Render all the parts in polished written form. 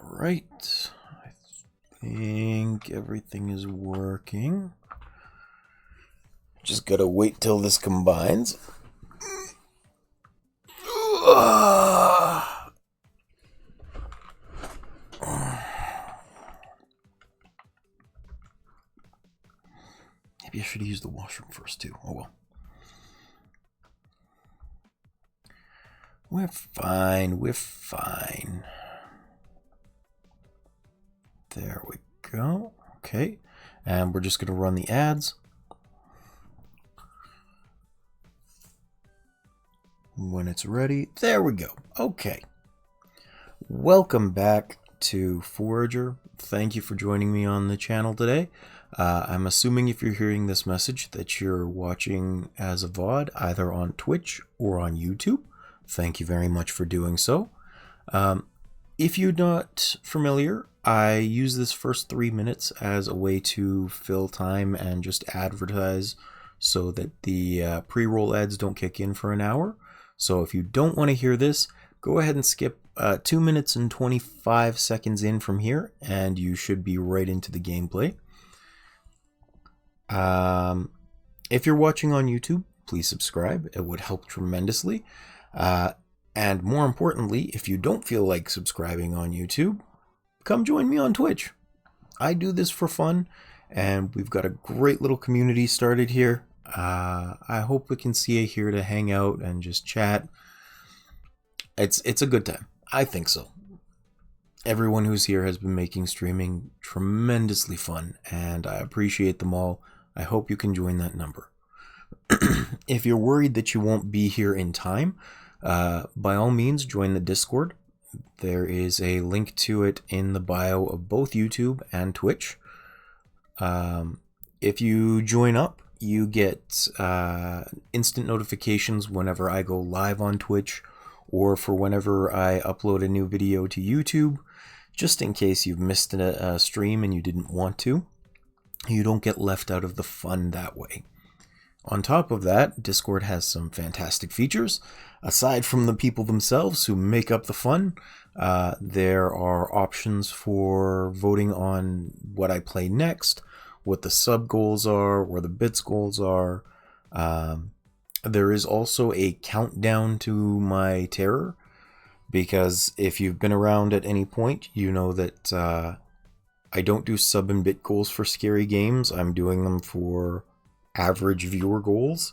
Alright, I think everything is working. Just gotta wait till this combines. Maybe I should have used the washroom first too. Oh well. We're fine, we're fine. There we go. Okay, and we're just gonna run the ads. When it's ready, there we go. Okay. Welcome back to Forager. Thank you for joining me on the channel today. I'm assuming if you're hearing this message that you're watching as a VOD, either on Twitch or on YouTube. Thank you very much for doing so. If you're not familiar, I use this first 3 minutes as a way to fill time and just advertise so that the pre-roll ads don't kick in for an hour. So if you don't want to hear this, go ahead and skip 2 minutes and 25 seconds in from here, and you should be right into the gameplay. If you're watching on YouTube, please subscribe. It would help tremendously. And more importantly, if you don't feel like subscribing on YouTube, come join me on Twitch. I do this for fun, and we've got a great little community started here. I hope we can see you here to hang out and just chat. It's a good time. I think so. Everyone who's here has been making streaming tremendously fun, and I appreciate them all. I hope you can join that number. If you're worried that you won't be here in time, by all means, join the Discord. There is a link to it in the bio of both YouTube and Twitch. If you join up, you get instant notifications whenever I go live on Twitch, or for whenever I upload a new video to YouTube, just in case you've missed a stream and you didn't want to. You don't get left out of the fun that way. On top of that, Discord has some fantastic features. Aside from the people themselves who make up the fun, there are options for voting on what I play next, what the sub goals are, where the bits goals are. There is also a countdown to my terror, because if you've been around at any point, you know that I don't do sub and bit goals for scary games. I'm doing them for average viewer goals,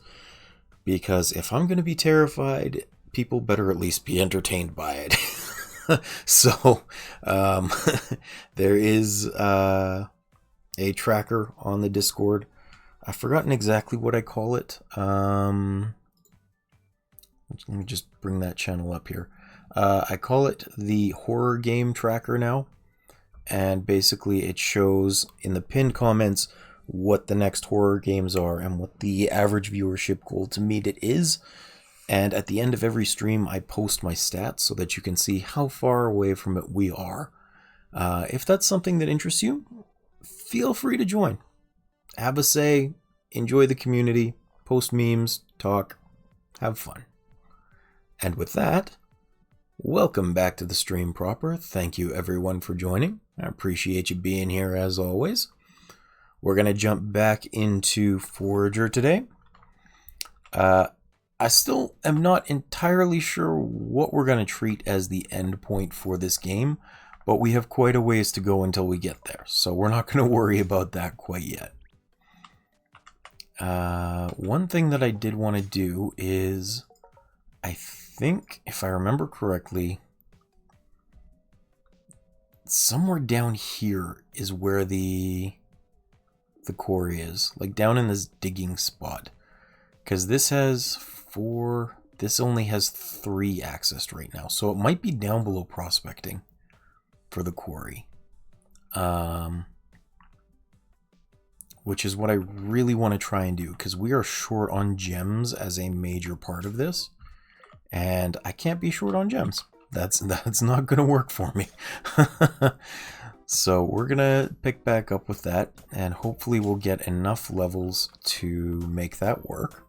because if I'm going to be terrified, people better at least be entertained by it. So there is a tracker on the Discord. I've forgotten exactly what I call it. Let me just bring that channel up here. I call it the horror game tracker now, and basically it shows in the pinned comments what the next horror games are and what the average viewership goal to meet it is. And at the end of every stream, I post my stats so that you can see how far away from it we are. If that's something that interests you, feel free to join. Have a say, enjoy the community, post memes, talk, have fun. And with that, welcome back to the stream proper. Thank you everyone for joining. I appreciate you being here as always. We're going to jump back into Forager today. I still am not entirely sure what we're going to treat as the end point for this game, but we have quite a ways to go until we get there, so we're not going to worry about that quite yet. One thing that I did want to do is, I think, if I remember correctly, somewhere down here is where the quarry is, like down in this digging spot, because this has 4, this only has 3 accessed right now, so it might be down below prospecting for the quarry, which is what I really want to try and do, because we are short on gems as a major part of this, and I can't be short on gems. That's not going to work for me. So we're going to pick back up with that, and hopefully we'll get enough levels to make that work.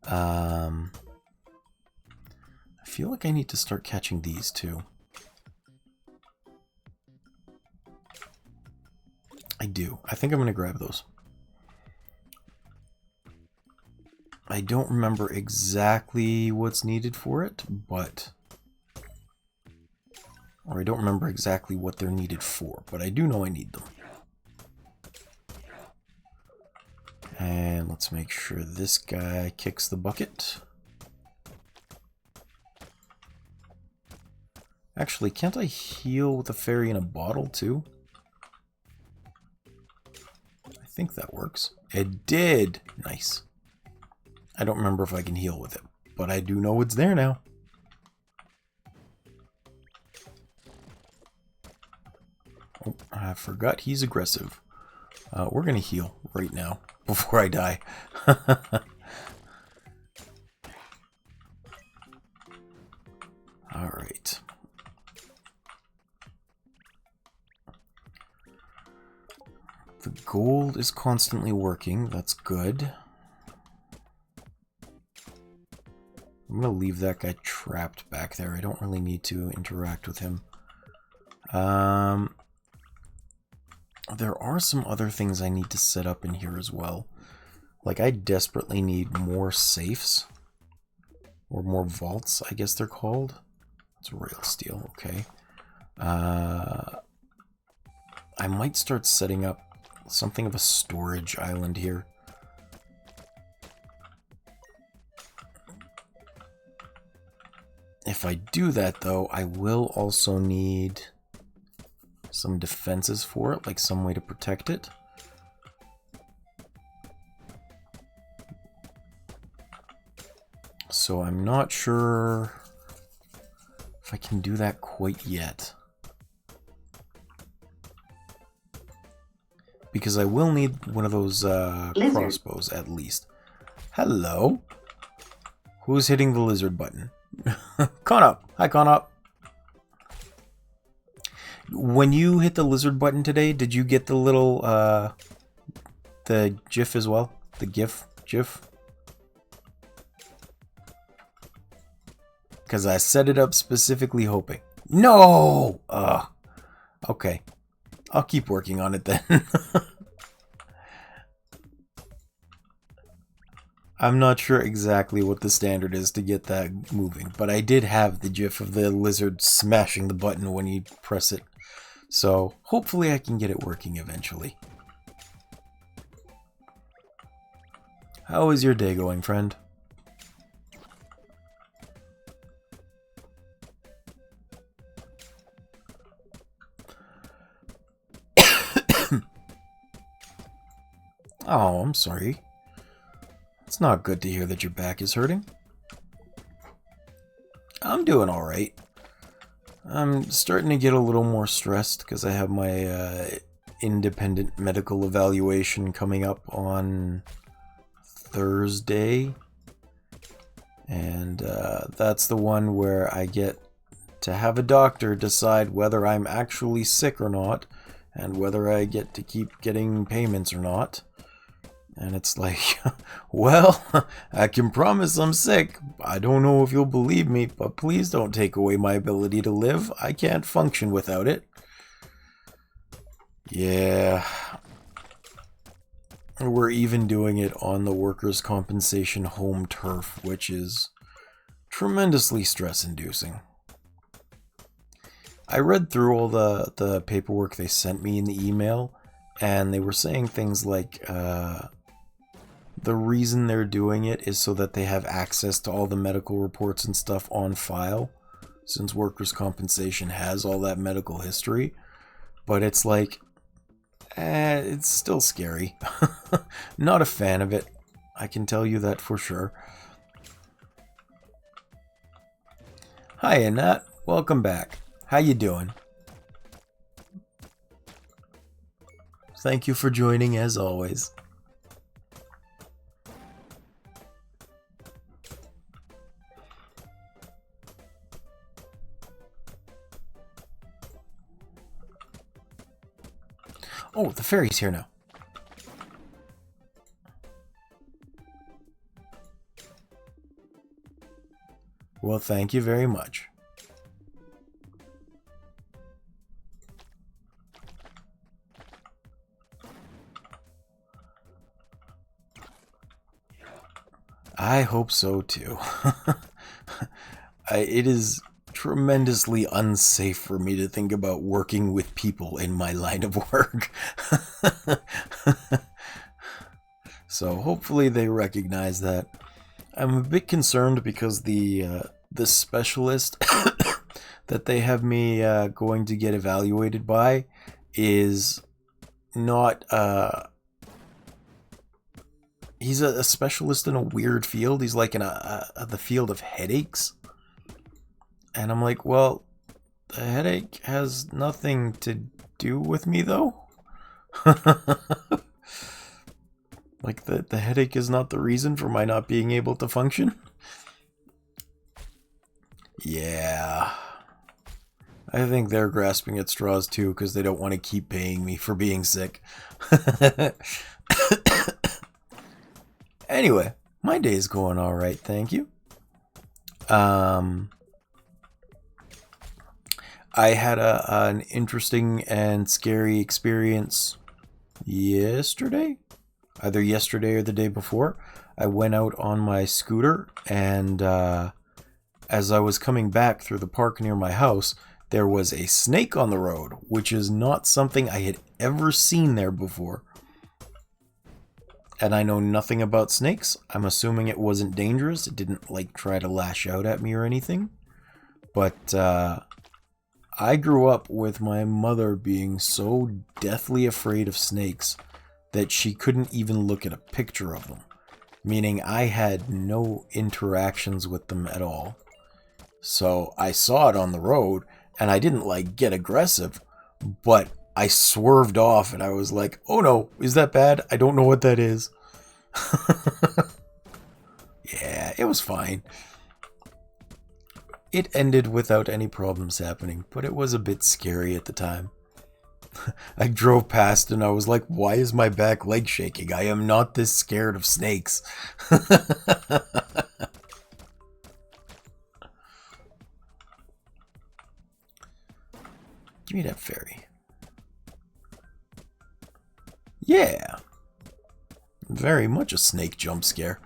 I feel like I need to start catching these too. I do. I think I'm going to grab those. I don't remember exactly what's needed for it, but... Or I don't remember exactly what they're needed for, but I do know I need them. And let's make sure this guy kicks the bucket. Actually, can't I heal with a fairy in a bottle too? I think that works. It did! Nice. I don't remember if I can heal with it, but I do know it's there now. Oh, I forgot he's aggressive. We're gonna heal right now before I die. Alright. The gold is constantly working. That's good. I'm going to leave that guy trapped back there. I don't really need to interact with him. There are some other things I need to set up in here as well. Like, I desperately need more safes. Or more vaults, I guess they're called. It's rail steel, okay. I might start setting up something of a storage island here. If I do that, though, I will also need some defenses for it, like some way to protect it. So I'm not sure if I can do that quite yet. Because I will need one of those crossbows at least. Hello? Who's hitting the lizard button? Conop! Hi, Conop! When you hit the lizard button today, did you get the little, the GIF as well? The GIF? Because I set it up specifically hoping. No! Okay. I'll keep working on it then. I'm not sure exactly what the standard is to get that moving, but I did have the GIF of the lizard smashing the button when you press it. So hopefully I can get it working eventually. How is your day going, friend? Oh, I'm sorry. It's not good to hear that your back is hurting. I'm doing alright. I'm starting to get a little more stressed because I have my independent medical evaluation coming up on Thursday. And that's the one where I get to have a doctor decide whether I'm actually sick or not, and whether I get to keep getting payments or not. And it's like, well, I can promise I'm sick. I don't know if you'll believe me, but please don't take away my ability to live. I can't function without it. Yeah. We're even doing it on the workers' compensation home turf, which is tremendously stress-inducing. I read through all the paperwork they sent me in the email, and they were saying things like, the reason they're doing it is so that they have access to all the medical reports and stuff on file, since workers' compensation has all that medical history. But it's like, it's still scary. Not a fan of it. I can tell you that for sure. Hi, Annette. Welcome back. How you doing? Thank you for joining as always. Oh, the fairy's here now. Well, thank you very much. I hope so too. It is tremendously unsafe for me to think about working with people in my line of work. So hopefully they recognize that. I'm a bit concerned because the specialist that they have me going to get evaluated by is not he's a specialist in a weird field. He's like in the field of headaches. And I'm like, well, the headache has nothing to do with me, though. Like, the headache is not the reason for my not being able to function? Yeah. I think they're grasping at straws, too, because they don't want to keep paying me for being sick. Anyway, my day's going alright, thank you. I had an interesting and scary experience yesterday? Either yesterday or the day before. I went out on my scooter, and as I was coming back through the park near my house, there was a snake on the road, which is not something I had ever seen there before. And I know nothing about snakes. I'm assuming it wasn't dangerous. It didn't, like, try to lash out at me or anything. But, I grew up with my mother being so deathly afraid of snakes that she couldn't even look at a picture of them. Meaning I had no interactions with them at all. So I saw it on the road, and I didn't, like, get aggressive, but I swerved off, and I was like, oh no, is that bad? I don't know what that is. Yeah, it was fine. It ended without any problems happening, but it was a bit scary at the time. I drove past and I was like, why is my back leg shaking? I am not this scared of snakes. Give me that fairy. Yeah. Very much a snake jump scare.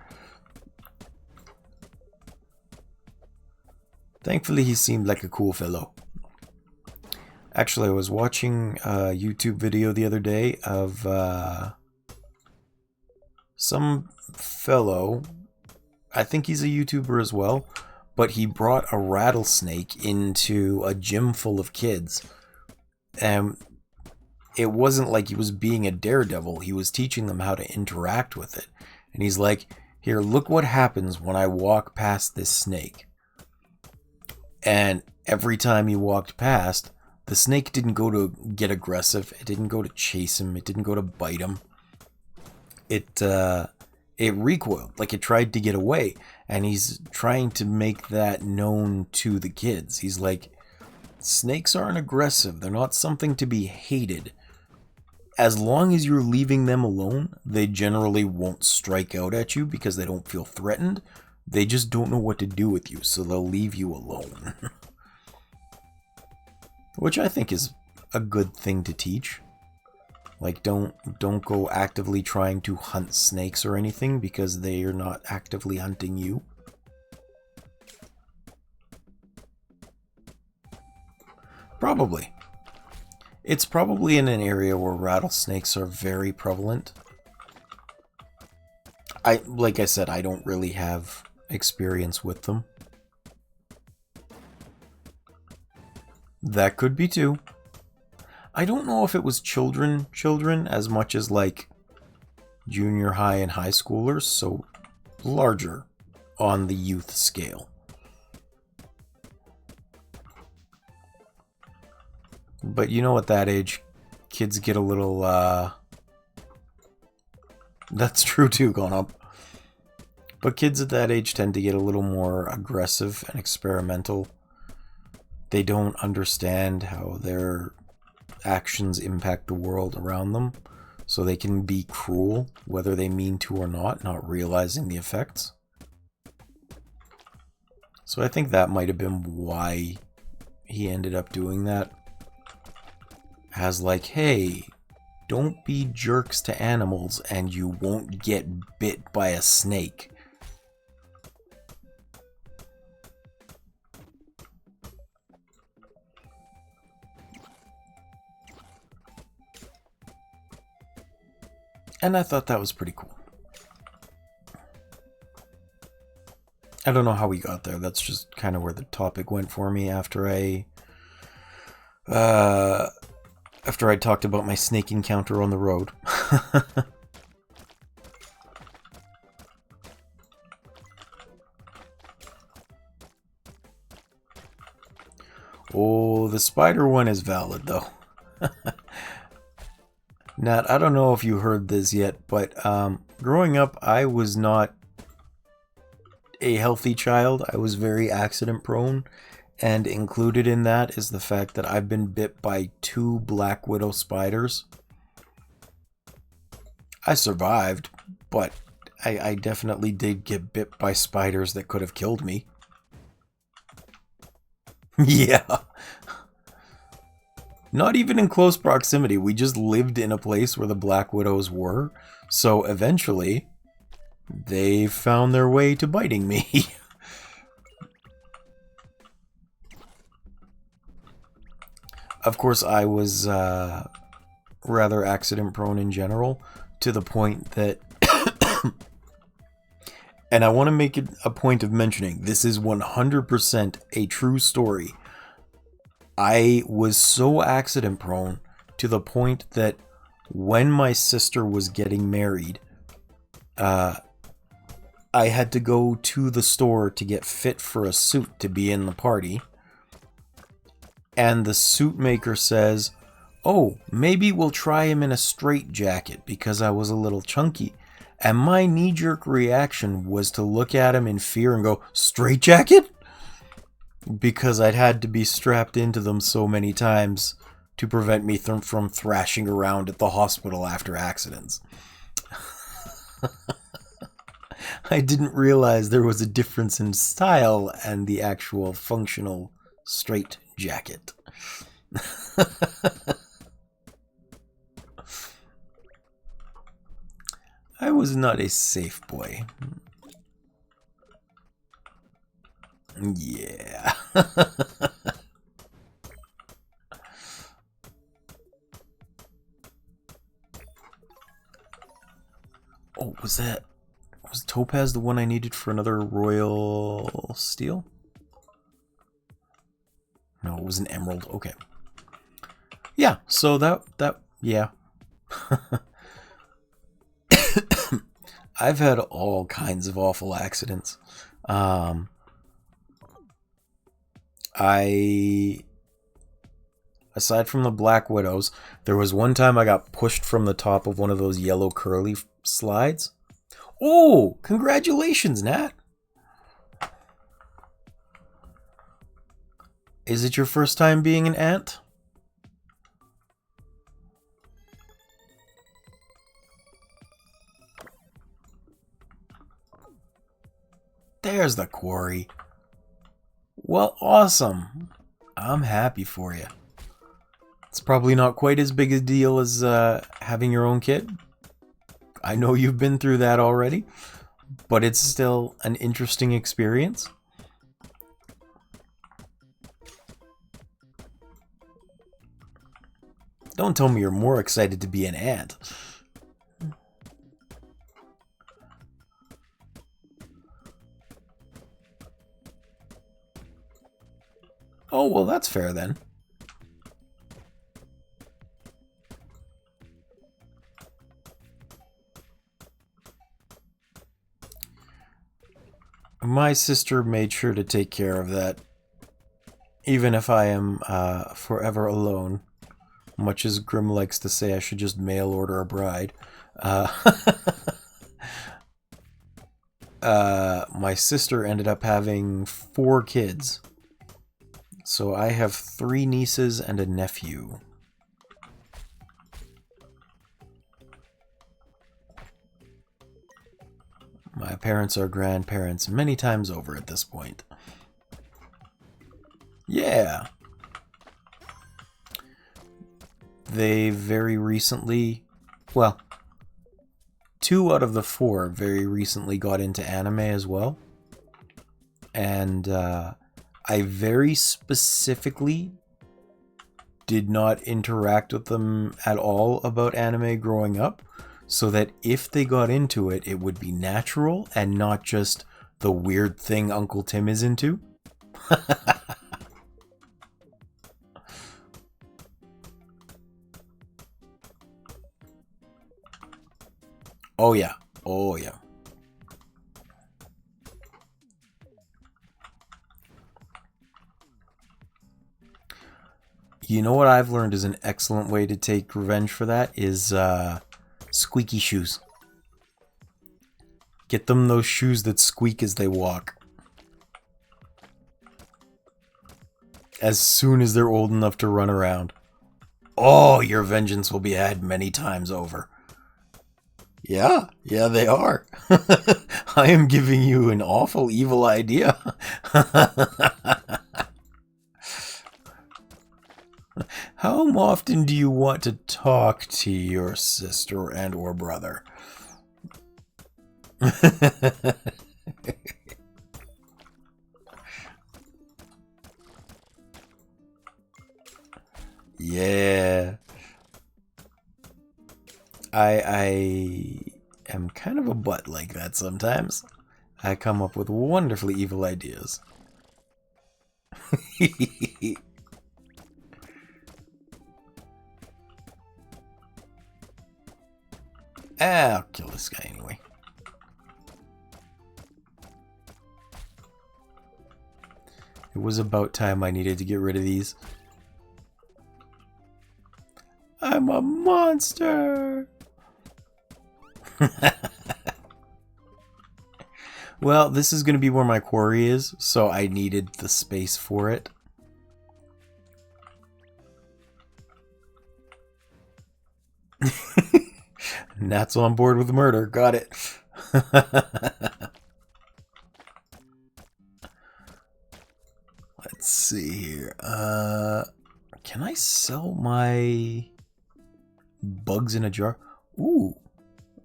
Thankfully, he seemed like a cool fellow. Actually, I was watching a YouTube video the other day of some fellow, I think he's a YouTuber as well, but he brought a rattlesnake into a gym full of kids. And it wasn't like he was being a daredevil. He was teaching them how to interact with it. And he's like, here, look what happens when I walk past this snake. And every time he walked past, the snake didn't go to get aggressive. It didn't go to chase him. It didn't go to bite him. It recoiled, like it tried to get away. And he's trying to make that known to the kids. He's like, snakes aren't aggressive. They're not something to be hated. As long as you're leaving them alone, they generally won't strike out at you because they don't feel threatened. They just don't know what to do with you, so they'll leave you alone. Which I think is a good thing to teach. Like, don't go actively trying to hunt snakes or anything because they are not actively hunting you. Probably. It's probably in an area where rattlesnakes are very prevalent. Like I said, I don't really have experience with them. That could be too. I don't know if it was children as much as like junior high and high schoolers, so larger on the youth scale. But you know, at that age, kids get a little, that's true too, gone up. But kids at that age tend to get a little more aggressive and experimental. They don't understand how their actions impact the world around them, so they can be cruel, whether they mean to or not realizing the effects. So I think that might have been why he ended up doing that. As like, hey, don't be jerks to animals and you won't get bit by a snake. And I thought that was pretty cool. I don't know how we got there. That's just kind of where the topic went for me after I talked about my snake encounter on the road. Oh, the spider one is valid, though. Nat, I don't know if you heard this yet, but growing up, I was not a healthy child. I was very accident prone, and included in that is the fact that I've been bit by 2 black widow spiders. I survived, but I definitely did get bit by spiders that could have killed me. Yeah. Not even in close proximity. We just lived in a place where the black widows were. So eventually, they found their way to biting me. Of course, I was rather accident prone in general, to the point that... And I want to make it a point of mentioning, this is 100% a true story. I was so accident prone to the point that when my sister was getting married, I had to go to the store to get fit for a suit to be in the party. And the suit maker says, "Oh, maybe we'll try him in a straight jacket," because I was a little chunky. And my knee-jerk reaction was to look at him in fear and go, "Straight jacket?" Because I'd had to be strapped into them so many times to prevent me from thrashing around at the hospital after accidents. I didn't realize there was a difference in style and the actual functional straight jacket. I was not a safe boy. Yeah. Oh, was Topaz the one I needed for another Royal Steel? No, it was an Emerald. Okay. Yeah, so yeah. I've had all kinds of awful accidents. Aside from the Black Widows, there was one time I got pushed from the top of one of those yellow curly slides. Oh, congratulations, Nat. Is it your first time being an ant? There's the quarry. Well, awesome. I'm happy for you. It's probably not quite as big a deal as having your own kid. I know you've been through that already, but it's still an interesting experience. Don't tell me you're more excited to be an ant. Oh, well, that's fair then. My sister made sure to take care of that, even if I am forever alone. Much as Grim likes to say I should just mail order a bride. My sister ended up having 4 kids. So I have 3 nieces and a nephew. My parents are grandparents many times over at this point. Yeah. They very recently, well, 2 out of the 4 very recently got into anime as well. And I very specifically did not interact with them at all about anime growing up. so that if they got into it, it would be natural and not just the weird thing Uncle Tim is into. Oh yeah. Oh yeah. You know what I've learned is an excellent way to take revenge for that is squeaky shoes. Get them those shoes that squeak as they walk. As soon as they're old enough to run around. Oh, your vengeance will be had many times over. Yeah, they are. I am giving you an awful evil idea. How often do you want to talk to your sister and or brother? Yeah. I am kind of a butt like that sometimes. I come up with wonderfully evil ideas. I'll kill this guy anyway. It was about time I needed to get rid of these. I'm a monster! Well, this is going to be where my quarry is, so I needed the space for it. Nat's on board with the murder. Got it. Let's see here. Can I sell my bugs in a jar? Ooh,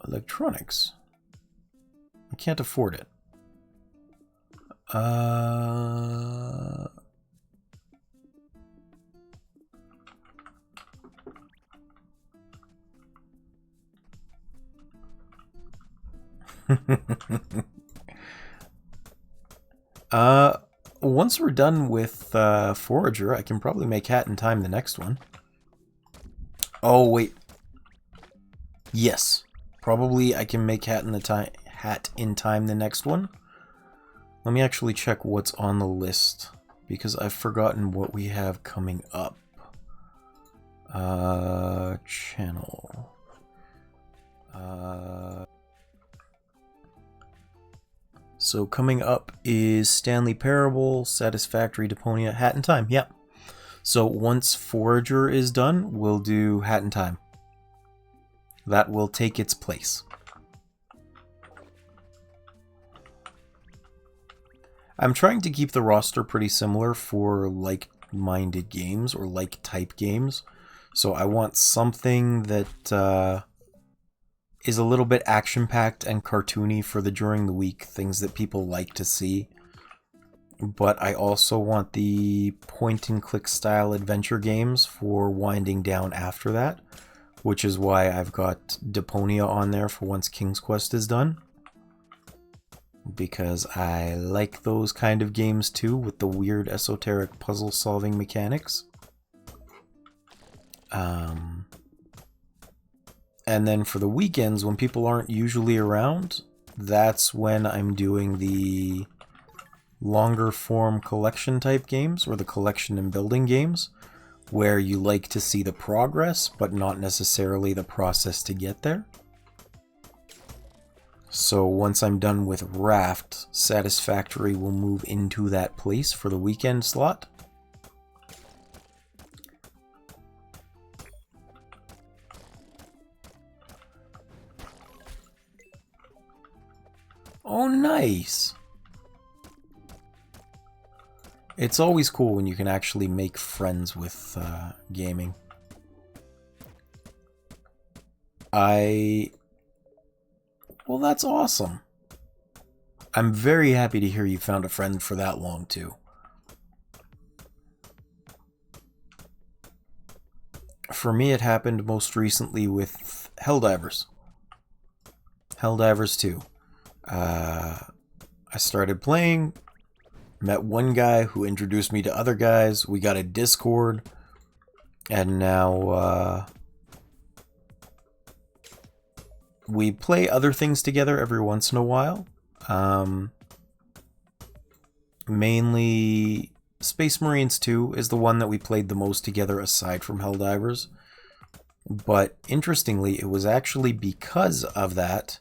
electronics. I can't afford it. Once we're done with Forager, I can probably make Hat in Time the next one. Oh, wait. Yes. Probably I can make Hat in Time the next one. Let me actually check what's on the list, because I've forgotten what we have coming up. Channel. So coming up is Stanley Parable, Satisfactory, Deponia, Hat in Time. Yep. So once Forager is done, we'll do Hat in Time. That will take its place. I'm trying to keep the roster pretty similar for like-minded games or like-type games. So I want something that is a little bit action-packed and cartoony for the during the week, things that people like to see. But I also want the point-and-click style adventure games for winding down after that, which is why I've got Deponia on there for once King's Quest is done. Because I like those kind of games too, with the weird esoteric puzzle-solving mechanics. And then for the weekends, when people aren't usually around, that's when I'm doing the longer form collection type games, or the collection and building games, where you like to see the progress, but not necessarily the process to get there. So once I'm done with Raft, Satisfactory will move into that place for the weekend slot. Oh, nice! It's always cool when you can actually make friends with gaming. Well, that's awesome. I'm very happy to hear you found a friend for that long, too. For me, it happened most recently with Helldivers. Helldivers 2. I started playing, met one guy who introduced me to other guys. We got a Discord, and now we play other things together every once in a while. Mainly Space Marines 2 is the one that we played the most together aside from Helldivers. But interestingly, it was actually because of that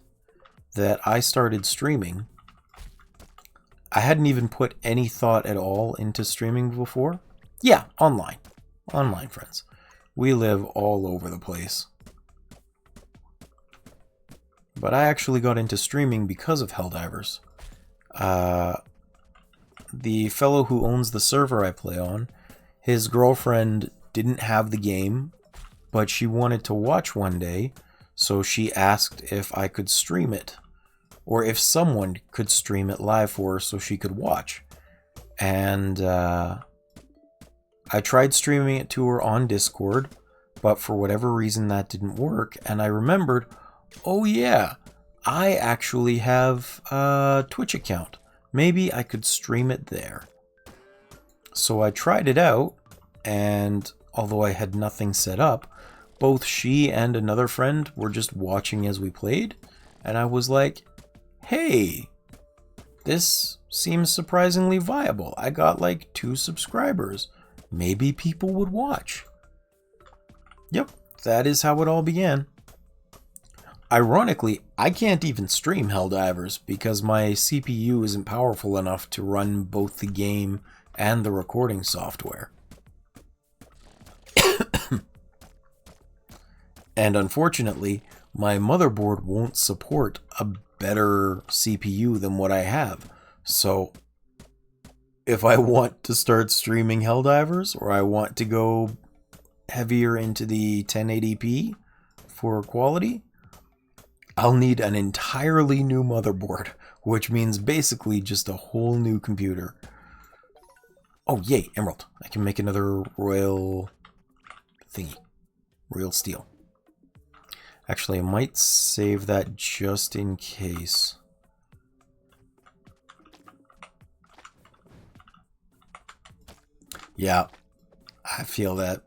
I started streaming. I hadn't even put any thought at all into streaming before. Yeah, online. Online, friends. We live all over the place. But I actually got into streaming because of Helldivers. The fellow who owns the server I play on, his girlfriend didn't have the game, but she wanted to watch one day, so she asked if I could stream it, or if someone could stream it live for her so she could watch. And I tried streaming it to her on Discord, but for whatever reason that didn't work, and I remembered, oh yeah, I actually have a Twitch account. Maybe I could stream it there. So I tried it out, and although I had nothing set up, both she and another friend were just watching as we played, and I was like, hey, this seems surprisingly viable. I got like 2 subscribers. Maybe people would watch. Yep, that is how it all began. Ironically, I can't even stream Helldivers because my CPU isn't powerful enough to run both the game and the recording software. And unfortunately, my motherboard won't support a better CPU than what I have. So, if I want to start streaming Helldivers, or I want to go heavier into the 1080p for quality, I'll need an entirely new motherboard, which means basically just a whole new computer. Oh, yay, emerald. I can make another royal thingy. Royal steel. Actually, I might save that just in case. Yeah, I feel that.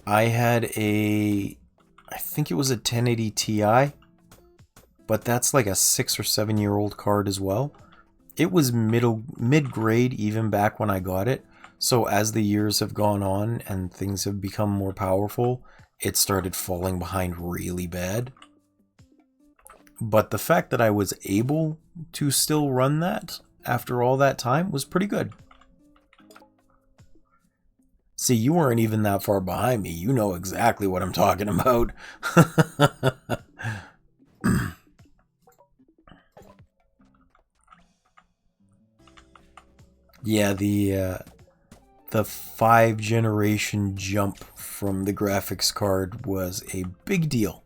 I had I think it was a 1080 Ti, but that's like a 6 or 7 year old card as well. It was mid-grade even back when I got it, so as the years have gone on and things have become more powerful, it started falling behind really bad. But the fact that I was able to still run that after all that time was pretty good. See, you weren't even that far behind me. You know exactly what I'm talking about. Yeah, the 5-generation jump from the graphics card was a big deal.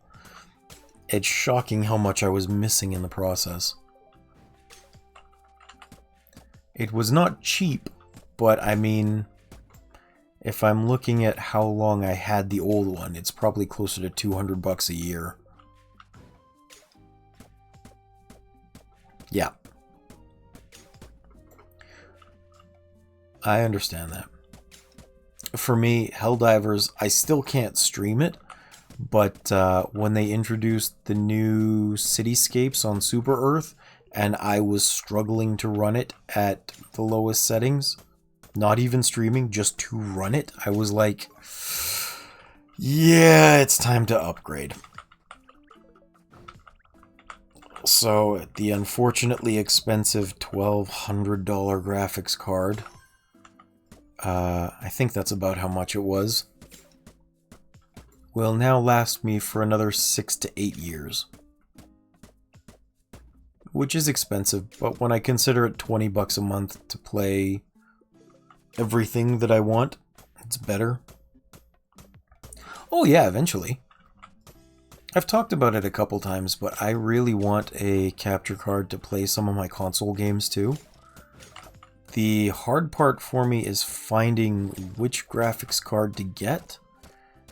It's shocking how much I was missing in the process. It was not cheap, but I mean, if I'm looking at how long I had the old one, it's probably closer to $200 a year. Yeah. I understand that. For me, Helldivers, I still can't stream it, but when they introduced the new cityscapes on Super Earth, and I was struggling to run it at the lowest settings, not even streaming, just to run it, I was like, yeah, it's time to upgrade. So, the unfortunately expensive $1,200 graphics card, I think that's about how much it was, will now last me for another 6 to 8 years. Which is expensive, but when I consider it $20 a month to play everything that I want, it's better. Oh yeah, eventually. I've talked about it a couple times, but I really want a capture card to play some of my console games too. The hard part for me is finding which graphics card to get,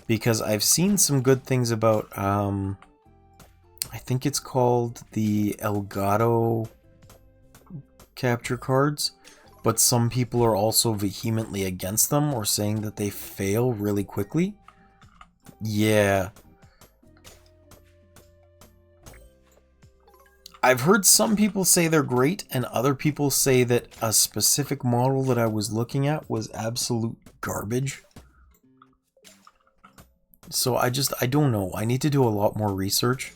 because I've seen some good things about, I think it's called the Elgato capture cards, but some people are also vehemently against them or saying that they fail really quickly. Yeah. I've heard some people say they're great, and other people say that a specific model that I was looking at was absolute garbage. So I don't know. I need to do a lot more research.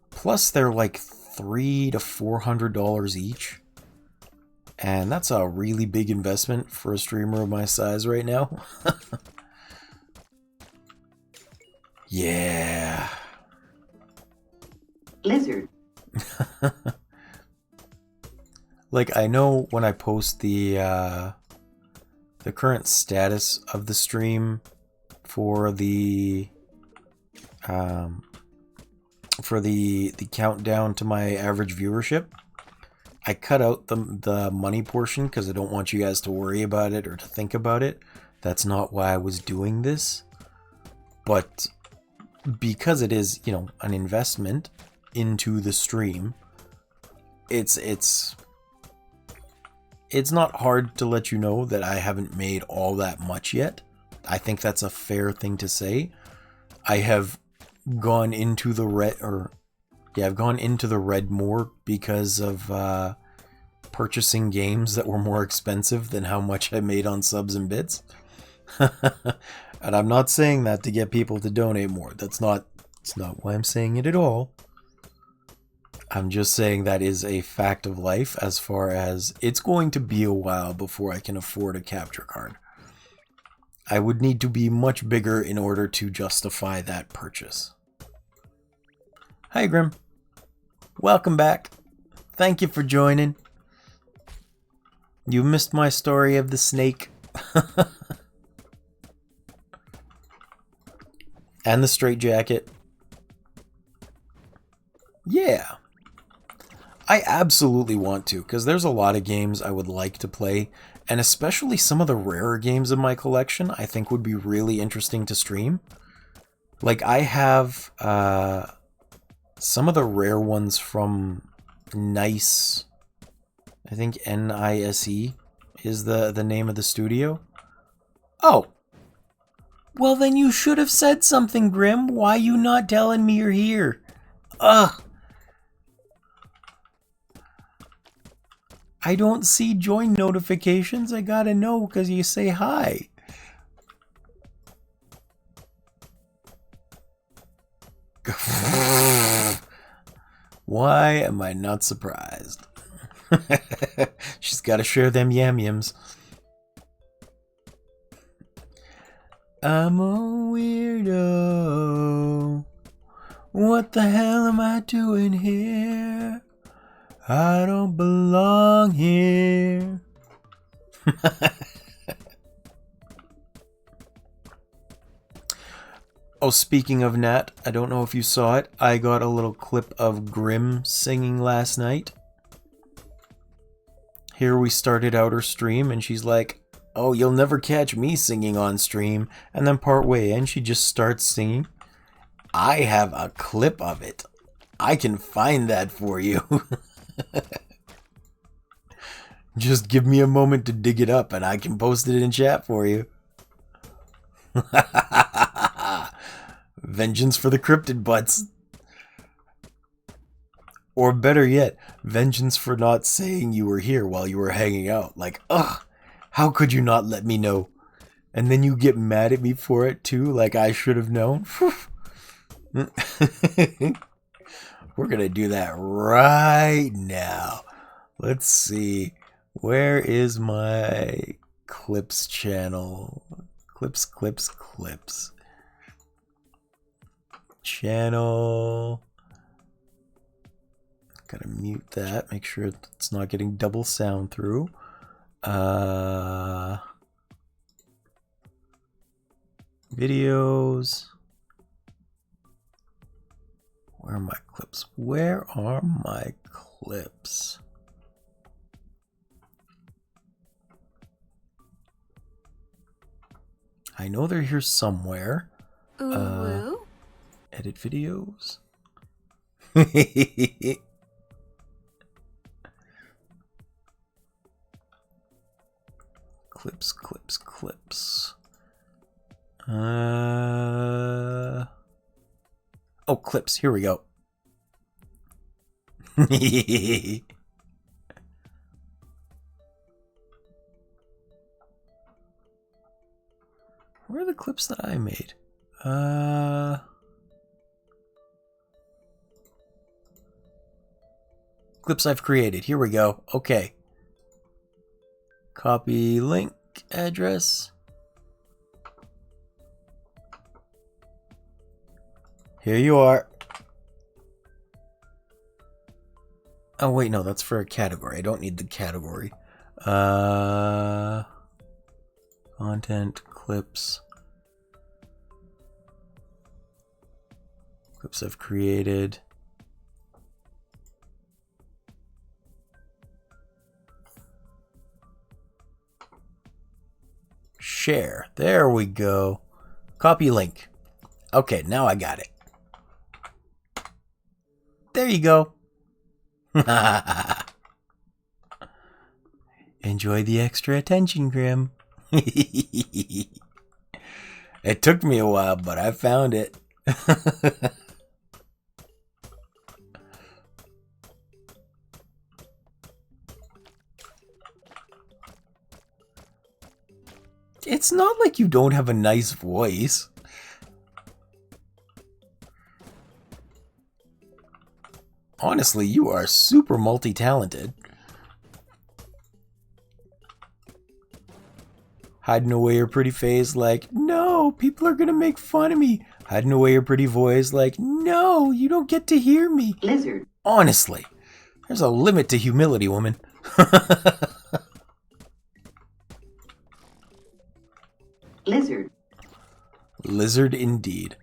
Plus, they're like $300 to $400 each. And that's a really big investment for a streamer of my size right now. Yeah. Lizard. Like, I know when I post the current status of the stream for the countdown to my average viewership, I cut out the money portion because I don't want you guys to worry about it or to think about it. That's not why I was doing this. But because it is, you know, an investment into the stream, it's not hard to let you know that I haven't made all that much yet. I think that's a fair thing to say. I have gone into the red, I've gone into the red more because of purchasing games that were more expensive than how much I made on subs and bits. And I'm not saying that to get people to donate more. It's not why I'm saying it at all. I'm just saying that is a fact of life, as far as it's going to be a while before I can afford a capture card. I would need to be much bigger in order to justify that purchase. Hi Grim. Welcome back. Thank you for joining. You missed my story of the snake. And the straitjacket. Yeah. I absolutely want to, because there's a lot of games I would like to play, and especially some of the rarer games in my collection I think would be really interesting to stream. Like, I have some of the rare ones from NICE. I think NISE is the name of the studio. Oh. Well, then you should have said something, Grim. Why you not telling me you're here? Ugh. I don't see join notifications. I gotta know because you say hi. Why am I not surprised? She's gotta share them yam-yams. I'm a weirdo. What the hell am I doing here? I don't belong here. Oh, speaking of Nat, I don't know if you saw it. I got a little clip of Grim singing last night. Here we started out her stream and she's like, oh, you'll never catch me singing on stream. And then partway in, she just starts singing. I have a clip of it. I can find that for you. Just give me a moment to dig it up and I can post it in chat for you. Vengeance for the cryptid butts. Or better yet, vengeance for not saying you were here while you were hanging out. Like, ugh, how could you not let me know? And then you get mad at me for it too, like I should have known. We're gonna do that right now. Let's see. Where is my clips channel? Clips. Channel. Gotta mute that. Make sure it's not getting double sound through. Videos. Where are my clips? Where are my clips? I know they're here somewhere. Edit videos. Clips, clips, clips. Oh, clips. Here we go. Where are the clips that I made? Clips I've created. Here we go. Okay. Copy link address. Here you are. Oh wait, no, that's for a category. I don't need the category. Content, clips. Clips I've created. Share. There we go. Copy link. Okay, now I got it. There you go. Enjoy the extra attention, Grim. It took me a while, but I found it. It's not like you don't have a nice voice. Honestly, you are super multi-talented. Hiding away your pretty face like, no, people are gonna make fun of me. Hiding away your pretty voice like, no, you don't get to hear me. Lizard. Honestly, there's a limit to humility, woman. Lizard. Lizard indeed.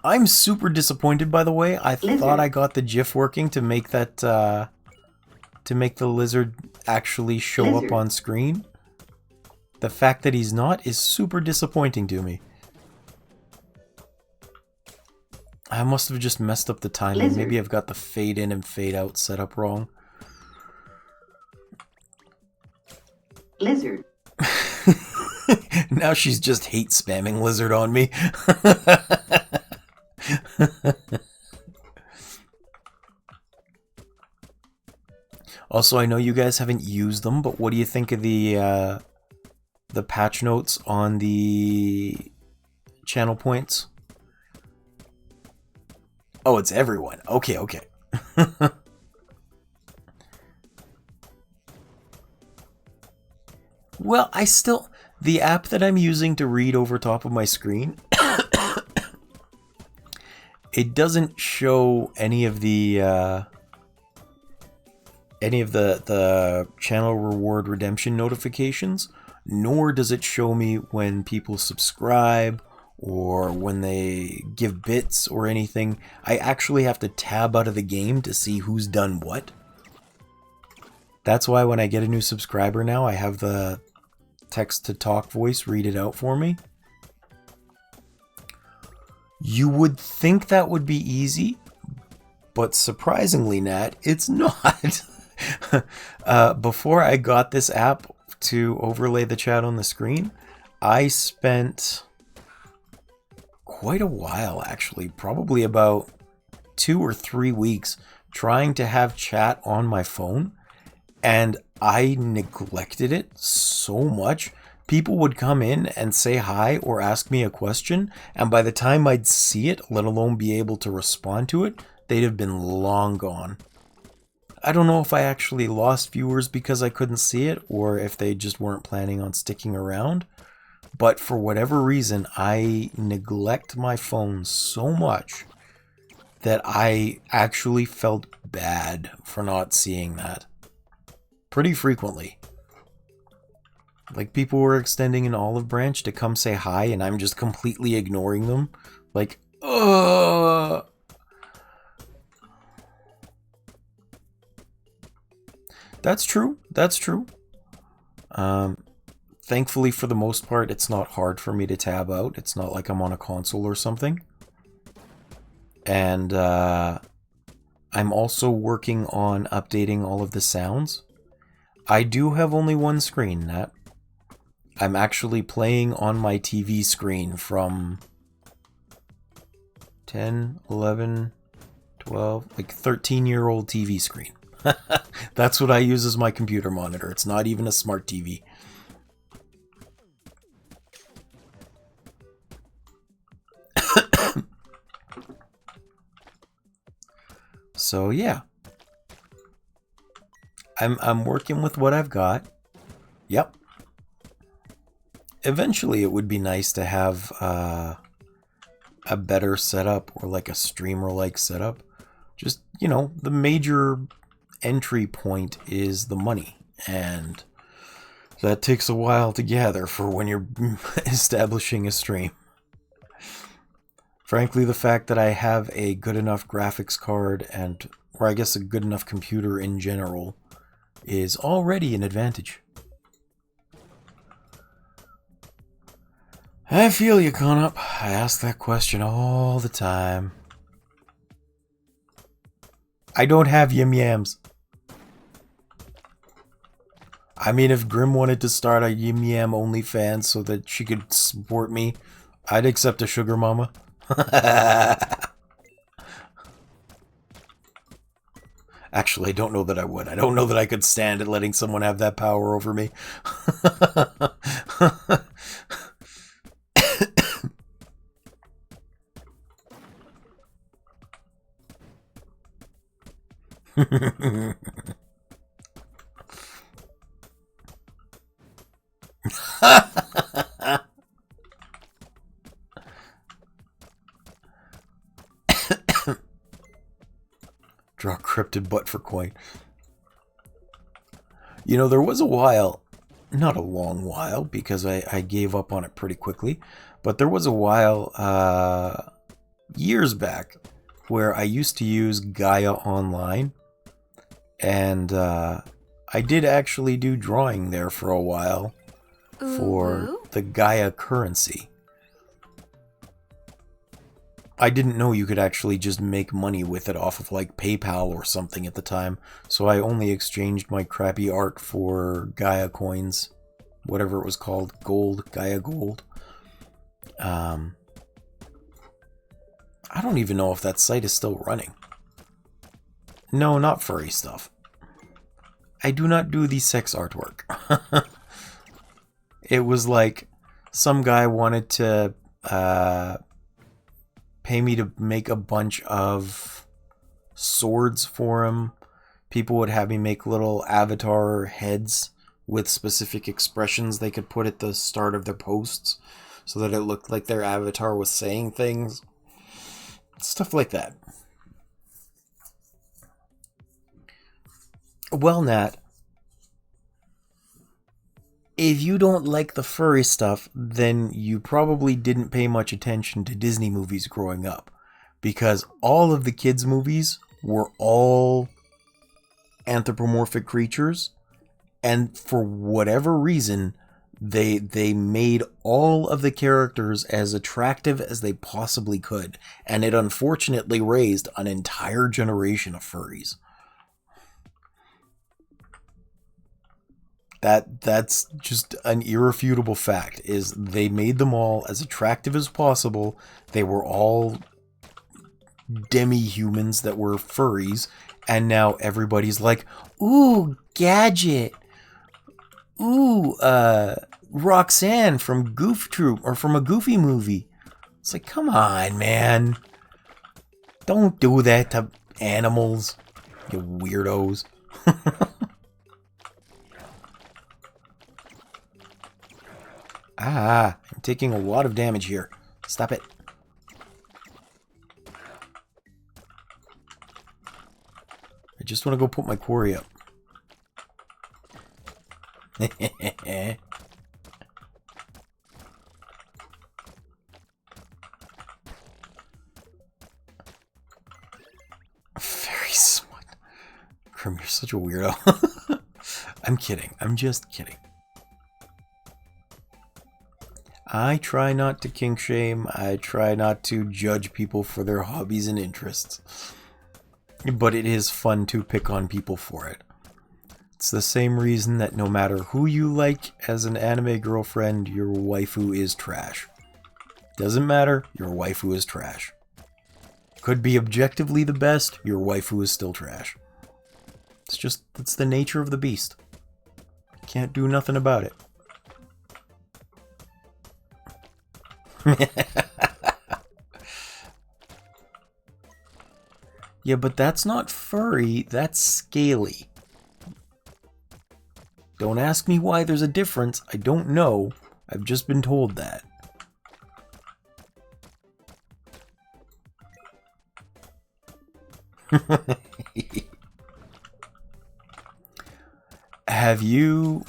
I'm super disappointed, by the way. I thought I got the GIF working to make that, to make the lizard actually show up on screen. The fact that he's not is super disappointing to me. I must have just messed up the timing. Lizard. Maybe I've got the fade in and fade out set up wrong. Lizard. Now she's just hate spamming lizard on me. Also, I know you guys haven't used them, but what do you think of the patch notes on the channel points? Oh, it's everyone. Okay, okay. Well, the app that I'm using to read over top of my screen, it doesn't show any of the channel reward redemption notifications, nor does it show me when people subscribe or when they give bits or anything. I actually have to tab out of the game to see who's done what. That's why when I get a new subscriber now, I have the text-to-talk voice read it out for me. You would think that would be easy, but surprisingly, Nat, it's not. Before I got this app to overlay the chat on the screen, I spent quite a while, actually, probably about 2 or 3 weeks, trying to have chat on my phone, and I neglected it so much. People would come in and say hi or ask me a question, and by the time I'd see it, let alone be able to respond to it, they'd have been long gone. I don't know if I actually lost viewers because I couldn't see it, or if they just weren't planning on sticking around. But for whatever reason, I neglect my phone so much that I actually felt bad for not seeing that. Pretty frequently. Like, people were extending an olive branch to come say hi, and I'm just completely ignoring them. Like, ugh. That's true. That's true. Thankfully, for the most part, it's not hard for me to tab out. It's not like I'm on a console or something. And I'm also working on updating all of the sounds. I do have only one screen, Nat. I'm actually playing on my TV screen from 10, 11, 12, like 13-year-old TV screen. That's what I use as my computer monitor. It's not even a smart TV. So yeah, I'm working with what I've got. Yep. Eventually, it would be nice to have a better setup, or like a streamer-like setup. Just, you know, the major entry point is the money, and that takes a while to gather for when you're establishing a stream. Frankly, the fact that I have a good enough graphics card, and, or I guess a good enough computer in general, is already an advantage. I feel you, Conup. I ask that question all the time. I don't have yim yams. I mean, if Grim wanted to start a yim yam OnlyFans so that she could support me, I'd accept a sugar mama. Actually, I don't know that I would. I don't know that I could stand it letting someone have that power over me. Draw cryptid butt for coin. You know, there was a while, not a long while, because I gave up on it pretty quickly, but there was a while, years back, where I used to use Gaia Online, and I did actually do drawing there for a while for the Gaia currency. I didn't know you could actually just make money with it off of like PayPal or something at the time, so I only exchanged my crappy art for Gaia coins, whatever it was called, gold, Gaia gold. I don't even know if that site is still running. No, not furry stuff. I do not do the sex artwork. It was like some guy wanted to pay me to make a bunch of swords for him. People would have me make little avatar heads with specific expressions they could put at the start of their posts so that it looked like their avatar was saying things. Stuff like that. Well, Nat, if you don't like the furry stuff, then you probably didn't pay much attention to Disney movies growing up. Because all of the kids' movies were all anthropomorphic creatures. And for whatever reason, they made all of the characters as attractive as they possibly could. And it unfortunately raised an entire generation of furries. That's just an irrefutable fact, is they made them all as attractive as possible. They were all demi-humans that were furries, and now everybody's like, ooh, Gadget. Ooh, Roxanne from Goof Troop, or from a Goofy movie. It's like, come on, man. Don't do that to animals, you weirdos. Ah, I'm taking a lot of damage here. Stop it. I just want to go put my quarry up. Very smart. Grim, you're such a weirdo. I'm kidding. I'm just kidding. I try not to kink shame. I try not to judge people for their hobbies and interests. But it is fun to pick on people for it. It's the same reason that no matter who you like as an anime girlfriend, your waifu is trash. Doesn't matter, your waifu is trash. Could be objectively the best, your waifu is still trash. It's the nature of the beast. Can't do nothing about it. Yeah, but that's not furry, that's scaly. Don't ask me why there's a difference, I don't know. I've just been told that. Have you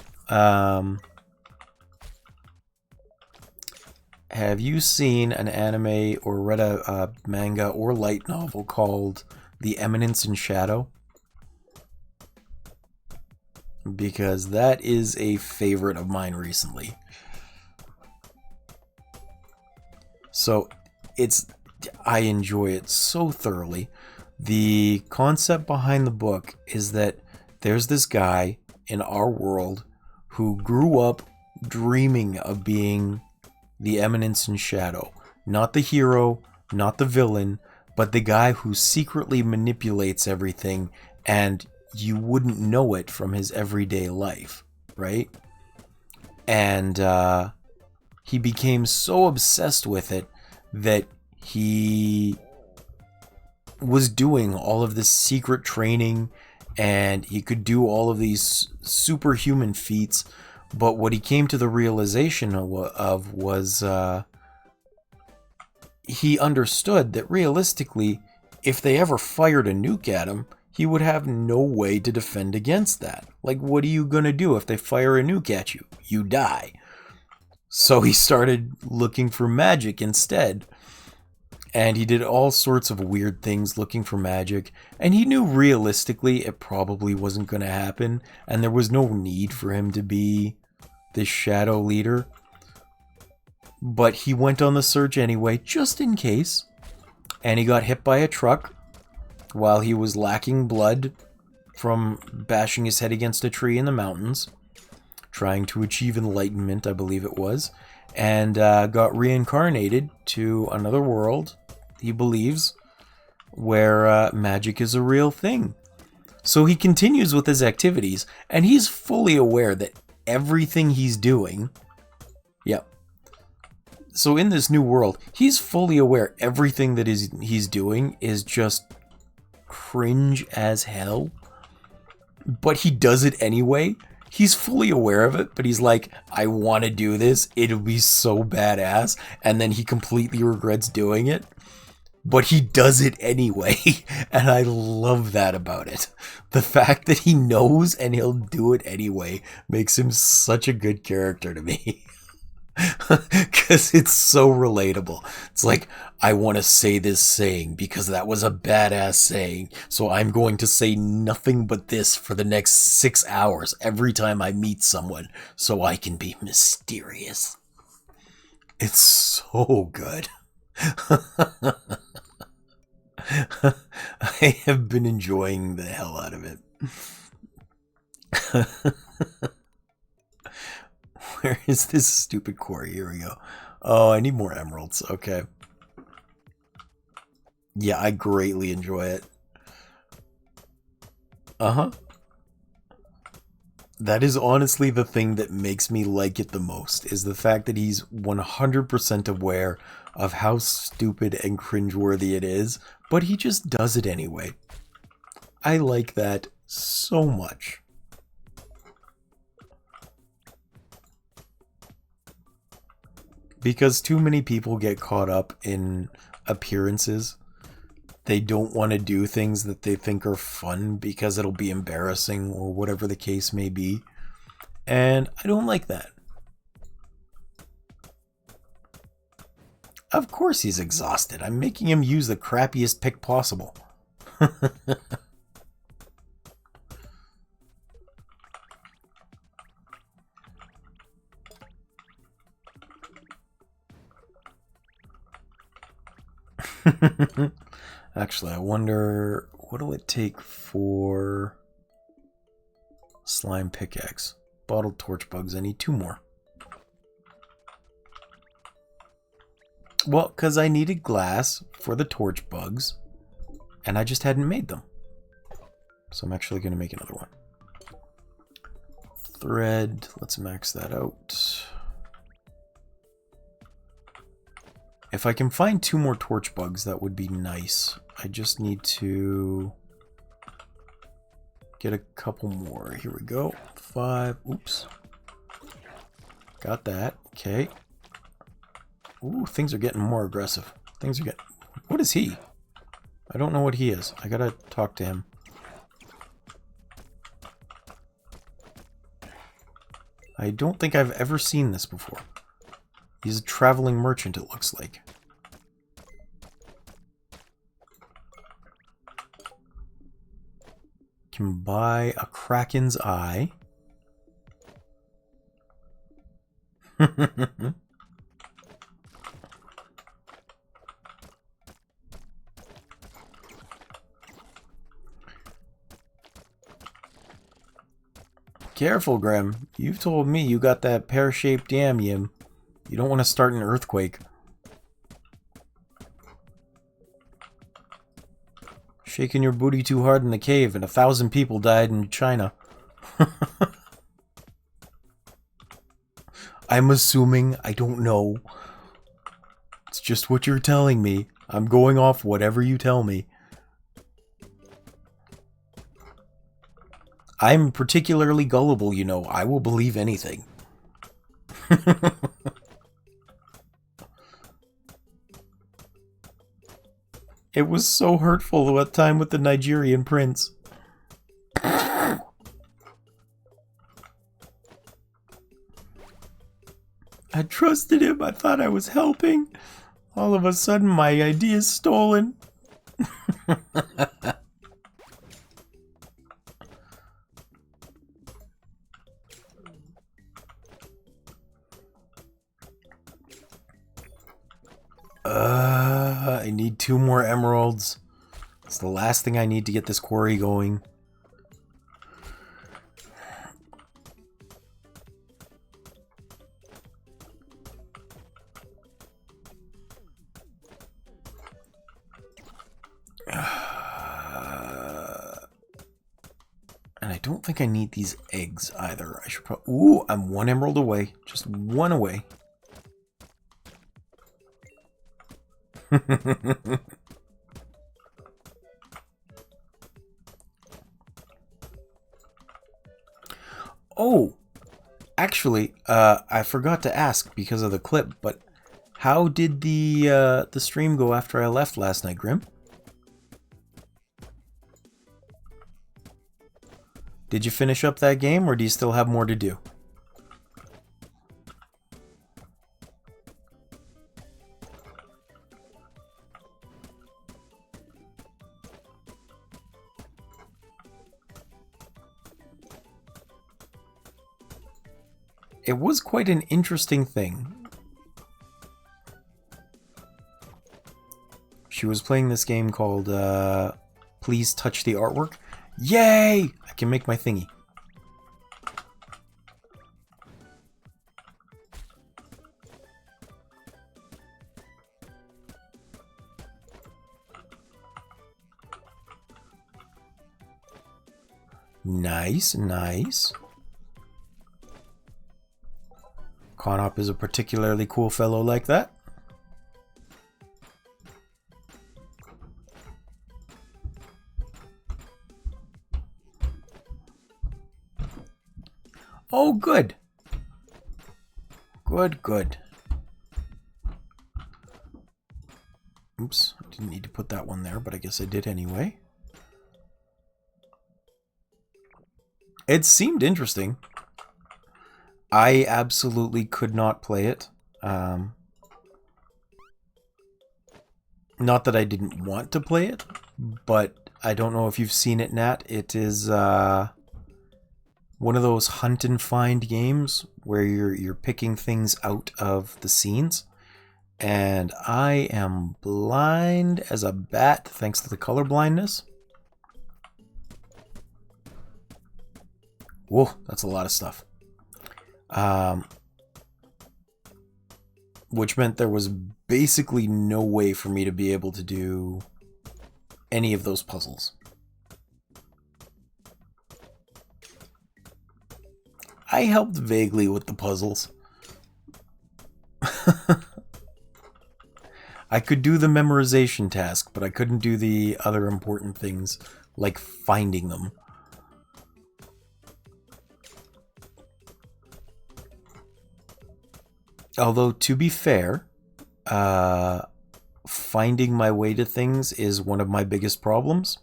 seen an anime or read a manga or light novel called The Eminence in Shadow? Because that is a favorite of mine recently. So I enjoy it so thoroughly. The concept behind the book is that there's this guy in our world who grew up dreaming of being the Eminence in Shadow. Not the hero, not the villain, but the guy who secretly manipulates everything and you wouldn't know it from his everyday life, right? And he became so obsessed with it that he was doing all of this secret training and he could do all of these superhuman feats, but what he came to the realization of was he understood that realistically, if they ever fired a nuke at him, he would have no way to defend against that. Like, what are you gonna do if they fire a nuke at you? You die. So he started looking for magic instead. And he did all sorts of weird things looking for magic. And he knew realistically it probably wasn't going to happen. And there was no need for him to be this shadow leader. But he went on the search anyway, just in case. And he got hit by a truck while he was lacking blood from bashing his head against a tree in the mountains. Trying to achieve enlightenment, I believe it was. And got reincarnated to another world, he believes, where magic is a real thing. So he continues with his activities, and he's fully aware that everything he's doing... Yep. So in this new world, he's fully aware everything that he's doing is just cringe as hell. But he does it anyway. He's fully aware of it, but he's like, I want to do this. It'll be so badass. And then he completely regrets doing it. But he does it anyway. And I love that about it. The fact that he knows and he'll do it anyway makes him such a good character to me. Because it's so relatable. It's like, I want to say this saying because that was a badass saying, so I'm going to say nothing but this for the next 6 hours every time I meet someone so I can be mysterious. It's so good. I have been enjoying the hell out of it. Where is this stupid quarry? Here we go. Oh, I need more emeralds. Okay. Yeah, I greatly enjoy it. Uh-huh. That is honestly the thing that makes me like it the most, is the fact that he's 100% aware of how stupid and cringeworthy it is, but he just does it anyway. I like that so much. Because too many people get caught up in appearances. They don't want to do things that they think are fun because it'll be embarrassing or whatever the case may be. And I don't like that. Of course he's exhausted. I'm making him use the crappiest pick possible. Actually, I wonder, what'll it take for slime pickaxe? Bottled torch bugs, I need 2 more. Well, because I needed glass for the torch bugs, and I just hadn't made them. So I'm actually going to make another one. Thread, let's max that out. If I can find 2 more torch bugs, that would be nice. I just need to get a couple more. Here we go. 5. Oops. Got that. Okay. Ooh, things are getting more aggressive. Things are getting... What is he? I don't know what he is. I gotta talk to him. I don't think I've ever seen this before. He's a traveling merchant, it looks like. Can buy a Kraken's eye. Careful, Graham. You've told me you got that pear-shaped yam. You don't want to start an earthquake. Shaking your booty too hard in the cave and 1,000 people died in China. I'm assuming. I don't know. It's just what you're telling me. I'm going off whatever you tell me. I'm particularly gullible, you know. I will believe anything. It was so hurtful that time with the Nigerian prince. I trusted him. I thought I was helping. All of a sudden, my idea's stolen. I need 2 more emeralds. It's the last thing I need to get this quarry going. And I don't think I need these eggs either. I should probably... Ooh, I'm 1 emerald away. Just 1 away. Oh, actually, I forgot to ask because of the clip, but how did the stream go after I left last night, Grim? Did you finish up that game, or do you still have more to do? It was quite an interesting thing. She was playing this game called Please Touch the Artwork. Yay! I can make my thingy. Nice, nice. Conop is a particularly cool fellow like that. Oh, good. Good, good. Oops, I didn't need to put that one there, but I guess I did anyway. It seemed interesting. I absolutely could not play it. Not that I didn't want to play it, but I don't know if you've seen it, Nat. It is one of those hunt and find games where you're picking things out of the scenes, And I am blind as a bat thanks to the color blindness. Whoa, that's a lot of stuff. Which meant there was basically no way for me to be able to do any of those puzzles. I helped vaguely with the puzzles. I could do the memorization task, but I couldn't do the other important things, like finding them. Although, to be fair, finding my way to things is one of my biggest problems.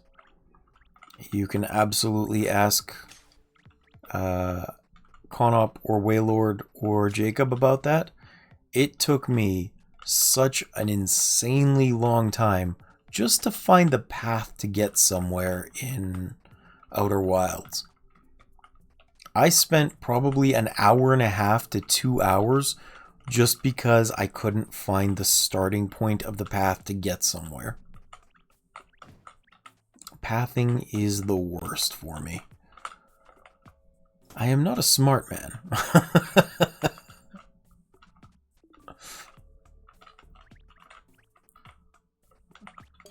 You can absolutely ask Conop or Waylord or Jacob about that. It took me such an insanely long time just to find the path to get somewhere in Outer Wilds. I spent probably an hour and a half to 2 hours just because I couldn't find the starting point of the path to get somewhere. Pathing is the worst for me. I am not a smart man.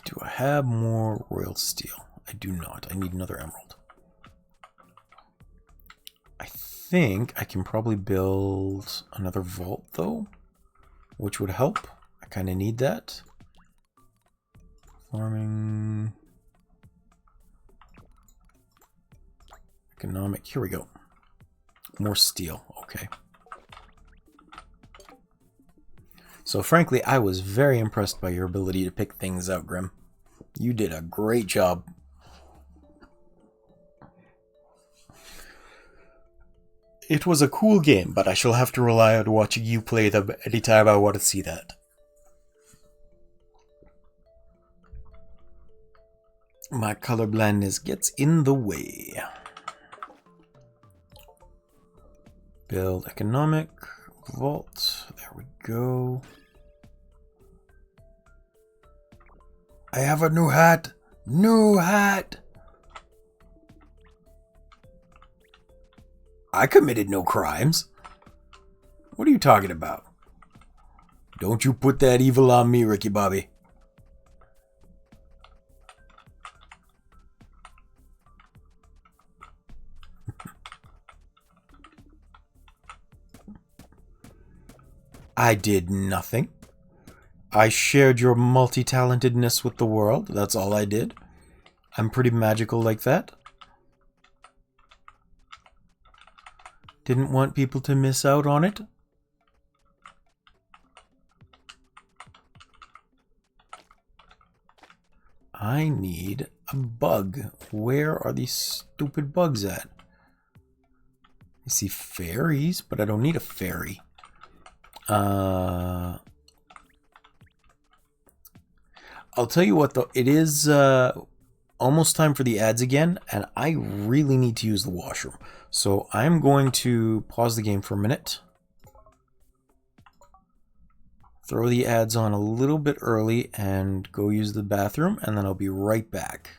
Do I have more royal steel? I do not. I need another emerald. I think I can probably build another vault, though, which would help. I kind of need that. Farming. Economic. Here we go. More steel. Okay. So frankly, I was very impressed by your ability to pick things out, Grim. You did a great job. It was a cool game, but I shall have to rely on watching you play them anytime I want to see that. My color blindness gets in the way. Build economic vault. There we go. I have a new hat. New hat. I committed no crimes. What are you talking about? Don't you put that evil on me, Ricky Bobby. I did nothing. I shared your multi-talentedness with the world. That's all I did. I'm pretty magical like that. Didn't want people to miss out on it. I need a bug. Where are these stupid bugs at? I see fairies, but I don't need a fairy. I'll tell you what, though. It is almost time for the ads again, and I really need to use the washroom. So I'm going to pause the game for a minute. Throw the ads on a little bit early and go use the bathroom, and then I'll be right back.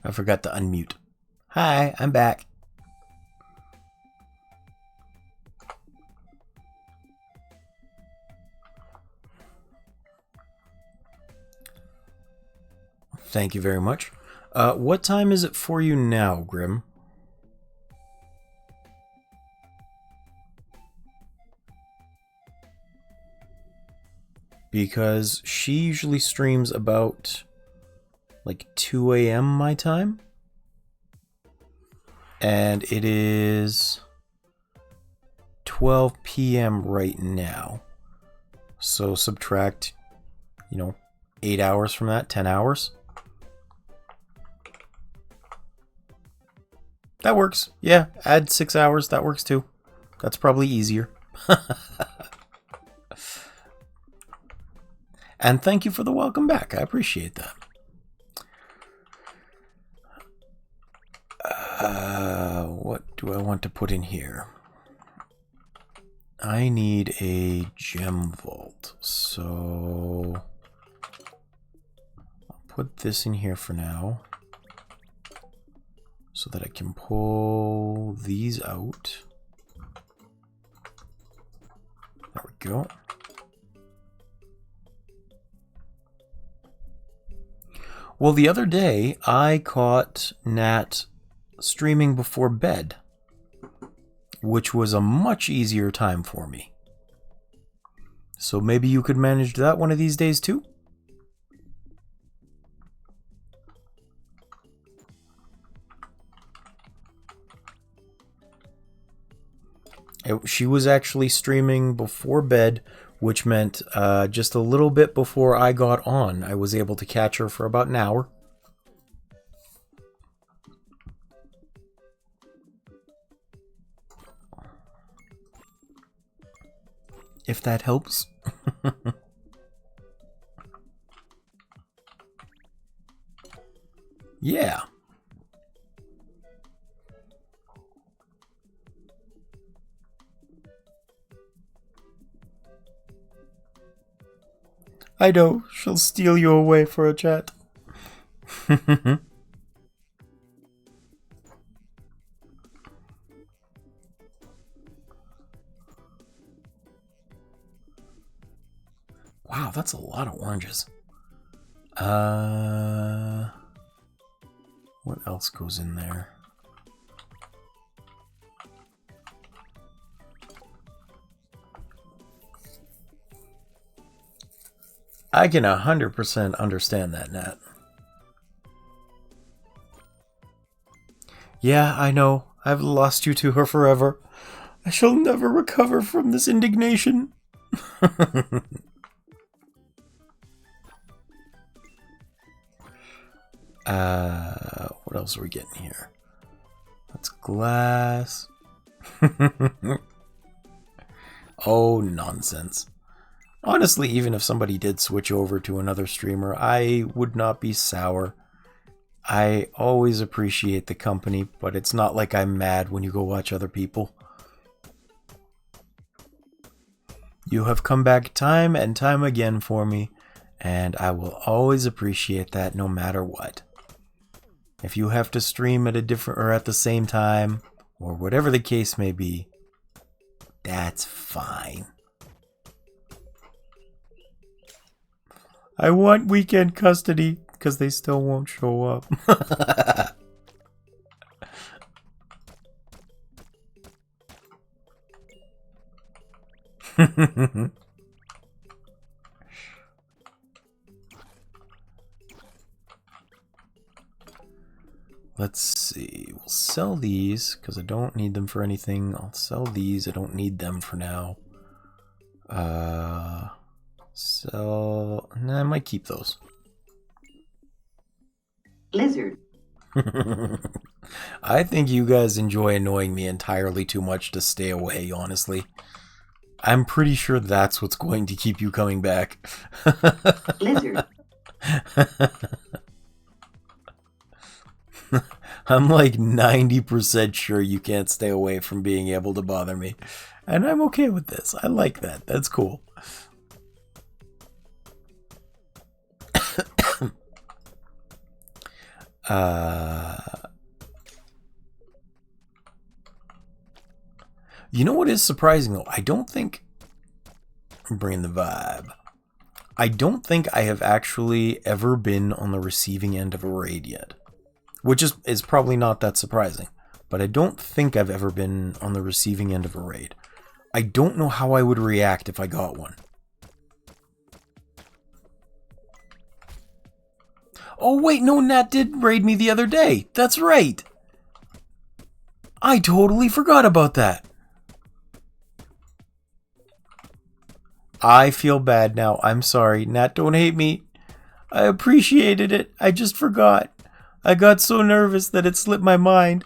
I forgot to unmute. Hi, I'm back. Thank you very much. What time is it for you now, Grim? Because she usually streams about like 2 a.m. my time. And it is 12 p.m. right now. So subtract, 8 hours from that, 10 hours. That works. Yeah, add 6 hours. That works too. That's probably easier. And thank you for the welcome back. I appreciate that. What do I want to put in here? I need a gem vault. So I'll put this in here for now, so that I can pull these out. There we go. Well, the other day I caught Nat streaming before bed, which was a much easier time for me. So maybe you could manage that one of these days too? She was actually streaming before bed, which meant just a little bit before I got on, I was able to catch her for about an hour. If that helps. Yeah. I know, she'll steal you away for a chat. Wow, that's a lot of oranges. What else goes in there? I can 100% understand that, Nat. Yeah, I know. I've lost you to her forever. I shall never recover from this indignation. What else are we getting here? That's glass. Oh, nonsense. Honestly, even if somebody did switch over to another streamer, I would not be sour. I always appreciate the company, but it's not like I'm mad when you go watch other people. You have come back time and time again for me, and I will always appreciate that no matter what. If you have to stream at a different or at the same time, or whatever the case may be, that's fine. I want weekend custody because they still won't show up. Let's see. We'll sell these because I don't need them for anything. I'll sell these. I don't need them for now. Sell. Nah, I might keep those. Lizard. I think you guys enjoy annoying me entirely too much to stay away, honestly. I'm pretty sure that's what's going to keep you coming back. Lizard. I'm like 90% sure you can't stay away from being able to bother me. And I'm okay with this. I like that. That's cool. You know what is surprising though? I don't think... I'm bringing the vibe. I don't think I have actually ever been on the receiving end of a raid yet. Which is probably not that surprising. But I don't think I've ever been on the receiving end of a raid. I don't know how I would react if I got one. Oh wait, no, Nat did raid me the other day. That's right. I totally forgot about that. I feel bad now. I'm sorry. Nat, don't hate me. I appreciated it. I just forgot. I got so nervous that it slipped my mind.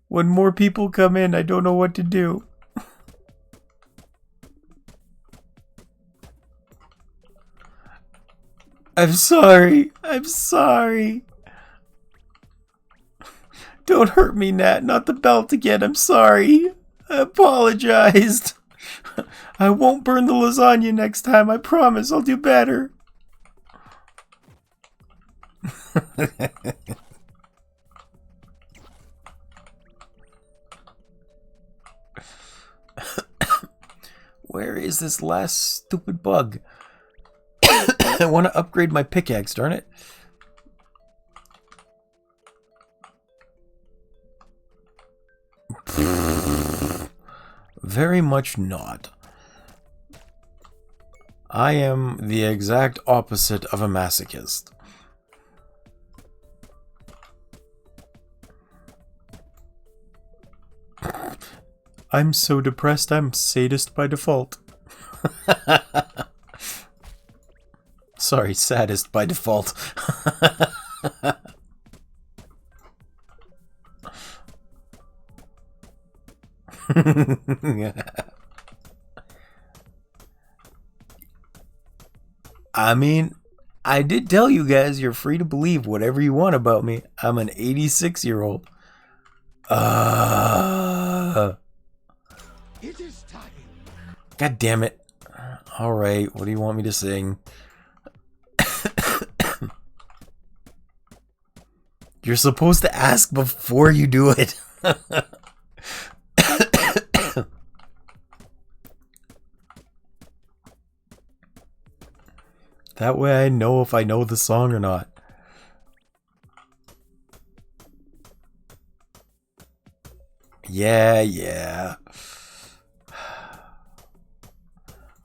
When more people come in, I don't know what to do. I'm sorry. I'm sorry. Don't hurt me, Nat. Not the belt again. I'm sorry. I apologized. I won't burn the lasagna next time. I promise I'll do better. Where is this last stupid bug? I want to upgrade my pickaxe, darn it. Very much not. I am the exact opposite of a masochist. I'm so depressed, I'm sadist by default. Sorry, saddest by default. I mean, I did tell you guys you're free to believe whatever you want about me. I'm an 86-year-old. It is time. God damn it. Alright, what do you want me to sing? You're supposed to ask before you do it. That way I know if I know the song or not. Yeah.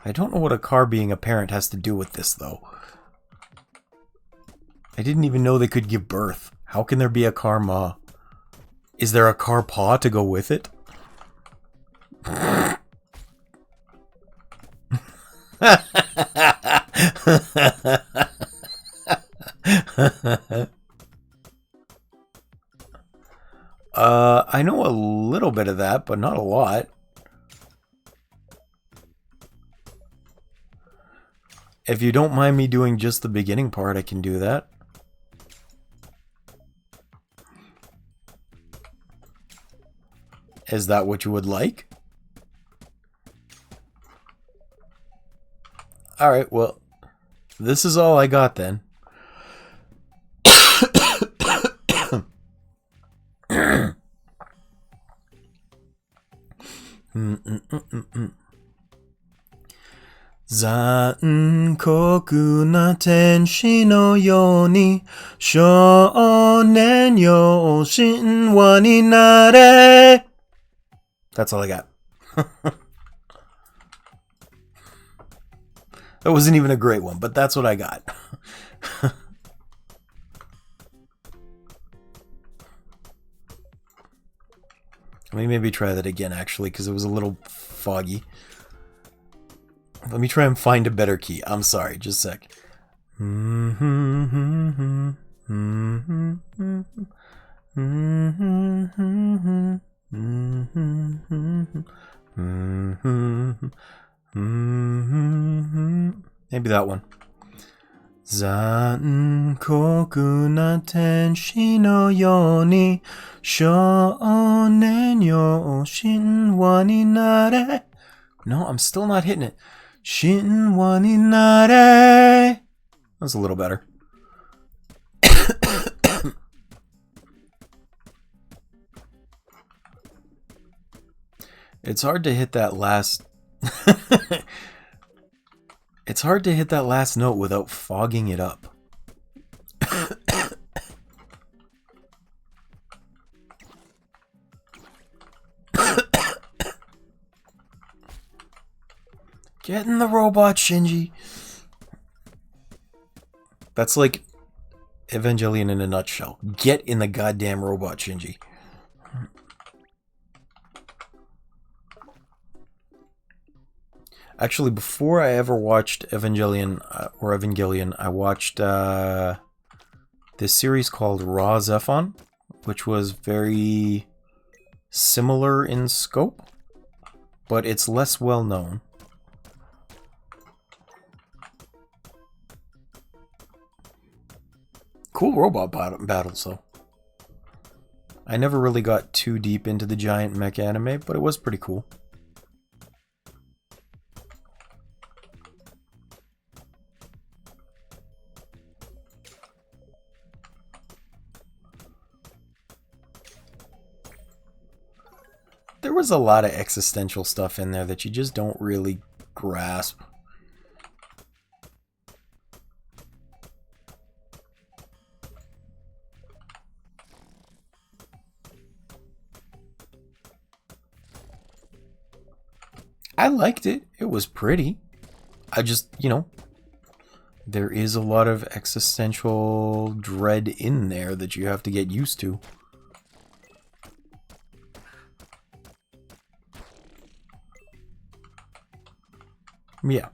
I don't know what a car being a parent has to do with this, though. I didn't even know they could give birth. How can there be a car ma? Is there a car pa to go with it? I know a little bit of that, but not a lot. If you don't mind me doing just the beginning part, I can do that. Is that what you would like? Alright, well, this is all I got then. Zankoku na tenshi no yo ni shounen yo shinwa ni nare. That's all I got. That wasn't even a great one, but that's what I got. Let me maybe try that again, actually, because it was a little foggy. Let me try and find a better key. I'm sorry, just a sec. Maybe that one. Zankoku na tenshi no yo ni shounen yo shinwa ni nare. No, I'm still not hitting it. Shinwa ni nare. That's a little better. It's hard to hit that last... It's hard to hit that last note without fogging it up. Get in the robot, Shinji. That's like Evangelion in a nutshell. Get in the goddamn robot, Shinji. Actually, before I ever watched Evangelion, I watched this series called Raw Zephon, which was very similar in scope, but it's less well known. Cool robot battles, though. I never really got too deep into the giant mech anime, but it was pretty cool. There was a lot of existential stuff in there that you just don't really grasp. I liked it. It was pretty. I just, you know, there is a lot of existential dread in there that you have to get used to. Yeah.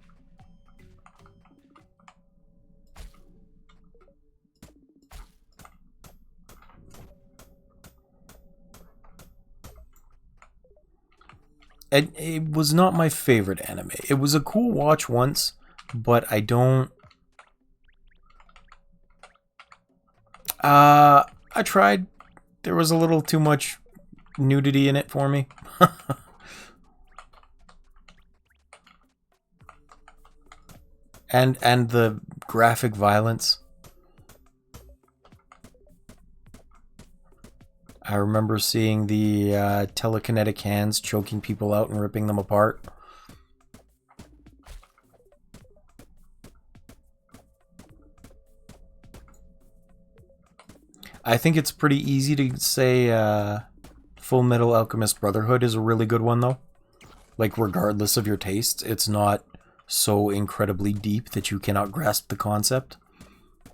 It was not my favorite anime. It was a cool watch once, but I don't... I tried. There was a little too much nudity in it for me. and the graphic violence. I remember seeing the telekinetic hands choking people out and ripping them apart. I think it's pretty easy to say Full Metal Alchemist Brotherhood is a really good one, though. Like, regardless of your tastes, it's not so incredibly deep that you cannot grasp the concept.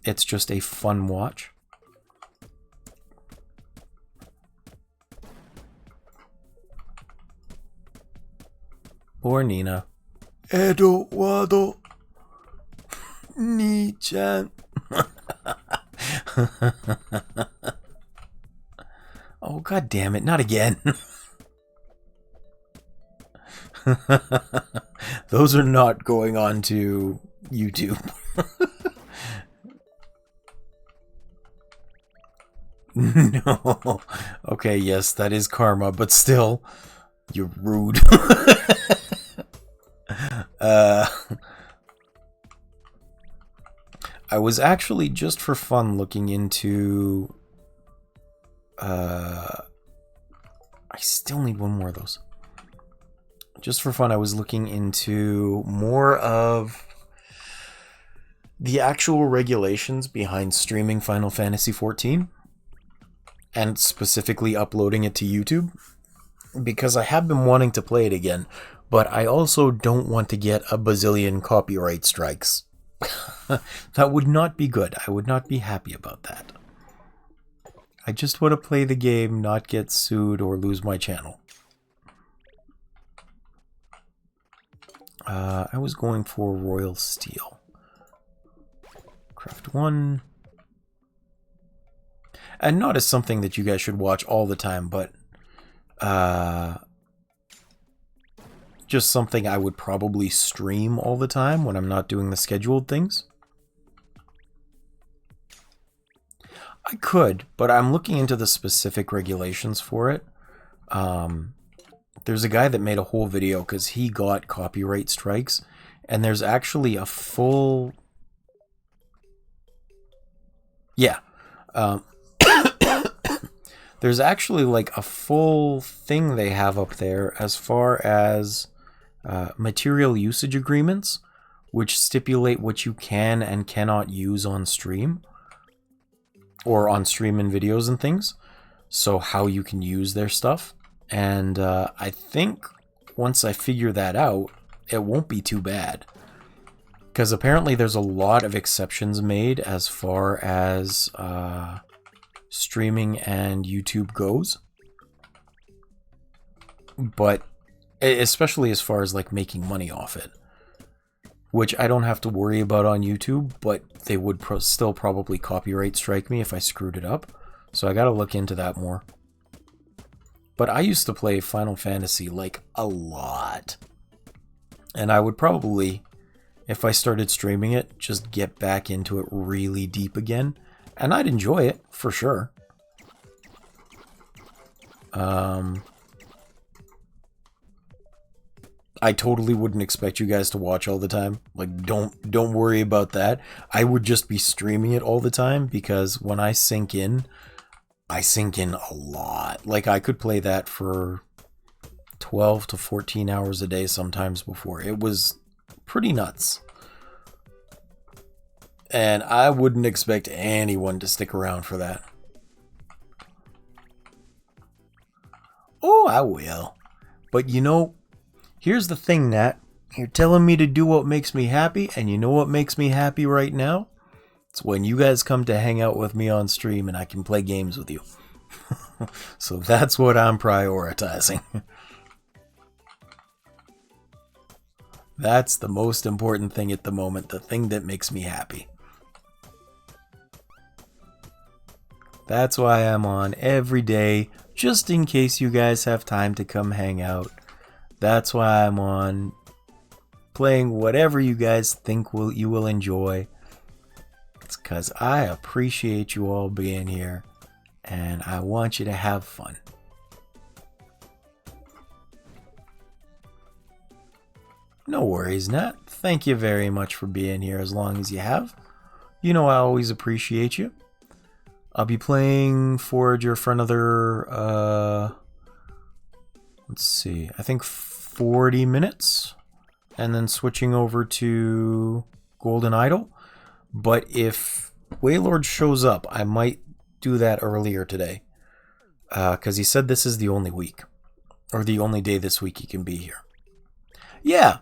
It's just a fun watch. Poor Nina. Edo Wado Ni-chan. Oh, god damn it, not again. Those are not going on to YouTube. No. Okay, yes, that is karma, but still, you're rude. I was actually, just for fun, looking into... I still need one more of those. Just for fun, I was looking into more of the actual regulations behind streaming Final Fantasy XIV, and specifically uploading it to YouTube, because I have been wanting to play it again, but I also don't want to get a bazillion copyright strikes. That would not be good. I would not be happy about that. I just want to play the game, not get sued or lose my channel. I was going for Royal Steel. Craft 1. And not as something that you guys should watch all the time, but just something I would probably stream all the time when I'm not doing the scheduled things. I could, but I'm looking into the specific regulations for it. There's a guy that made a whole video because he got copyright strikes, and there's actually a full... Yeah. There's actually like a full thing they have up there as far as material usage agreements, which stipulate what you can and cannot use on stream, or on stream and videos and things. So how you can use their stuff. And I think once I figure that out, it won't be too bad. Because apparently there's a lot of exceptions made as far as streaming and YouTube goes. But especially as far as like making money off it. Which I don't have to worry about on YouTube, but they would still probably copyright strike me if I screwed it up. So I gotta look into that more. But I used to play Final Fantasy like a lot. And I would probably, if I started streaming it, just get back into it really deep again. And I'd enjoy it, for sure. I totally wouldn't expect you guys to watch all the time. Like, don't worry about that. I would just be streaming it all the time, because when I sink in a lot. Like, I could play that for 12 to 14 hours a day sometimes before. It was pretty nuts. And I wouldn't expect anyone to stick around for that. Oh, I will. But you know, here's the thing, Nat. You're telling me to do what makes me happy, and you know what makes me happy right now? It's when you guys come to hang out with me on stream and I can play games with you. So that's what I'm prioritizing. That's the most important thing at the moment, the thing that makes me happy. That's why I'm on every day, just in case you guys have time to come hang out. That's why I'm on, playing whatever you guys think you will enjoy. It's because I appreciate you all being here, and I want you to have fun. No worries, Nat. Thank you very much for being here as long as you have. You know I always appreciate you. I'll be playing Forager for another, let's see, I think 40 minutes, and then switching over to Golden Idol. But if Waylord shows up, I might do that earlier today, because he said this is the only week, or the only day this week he can be here. Yeah,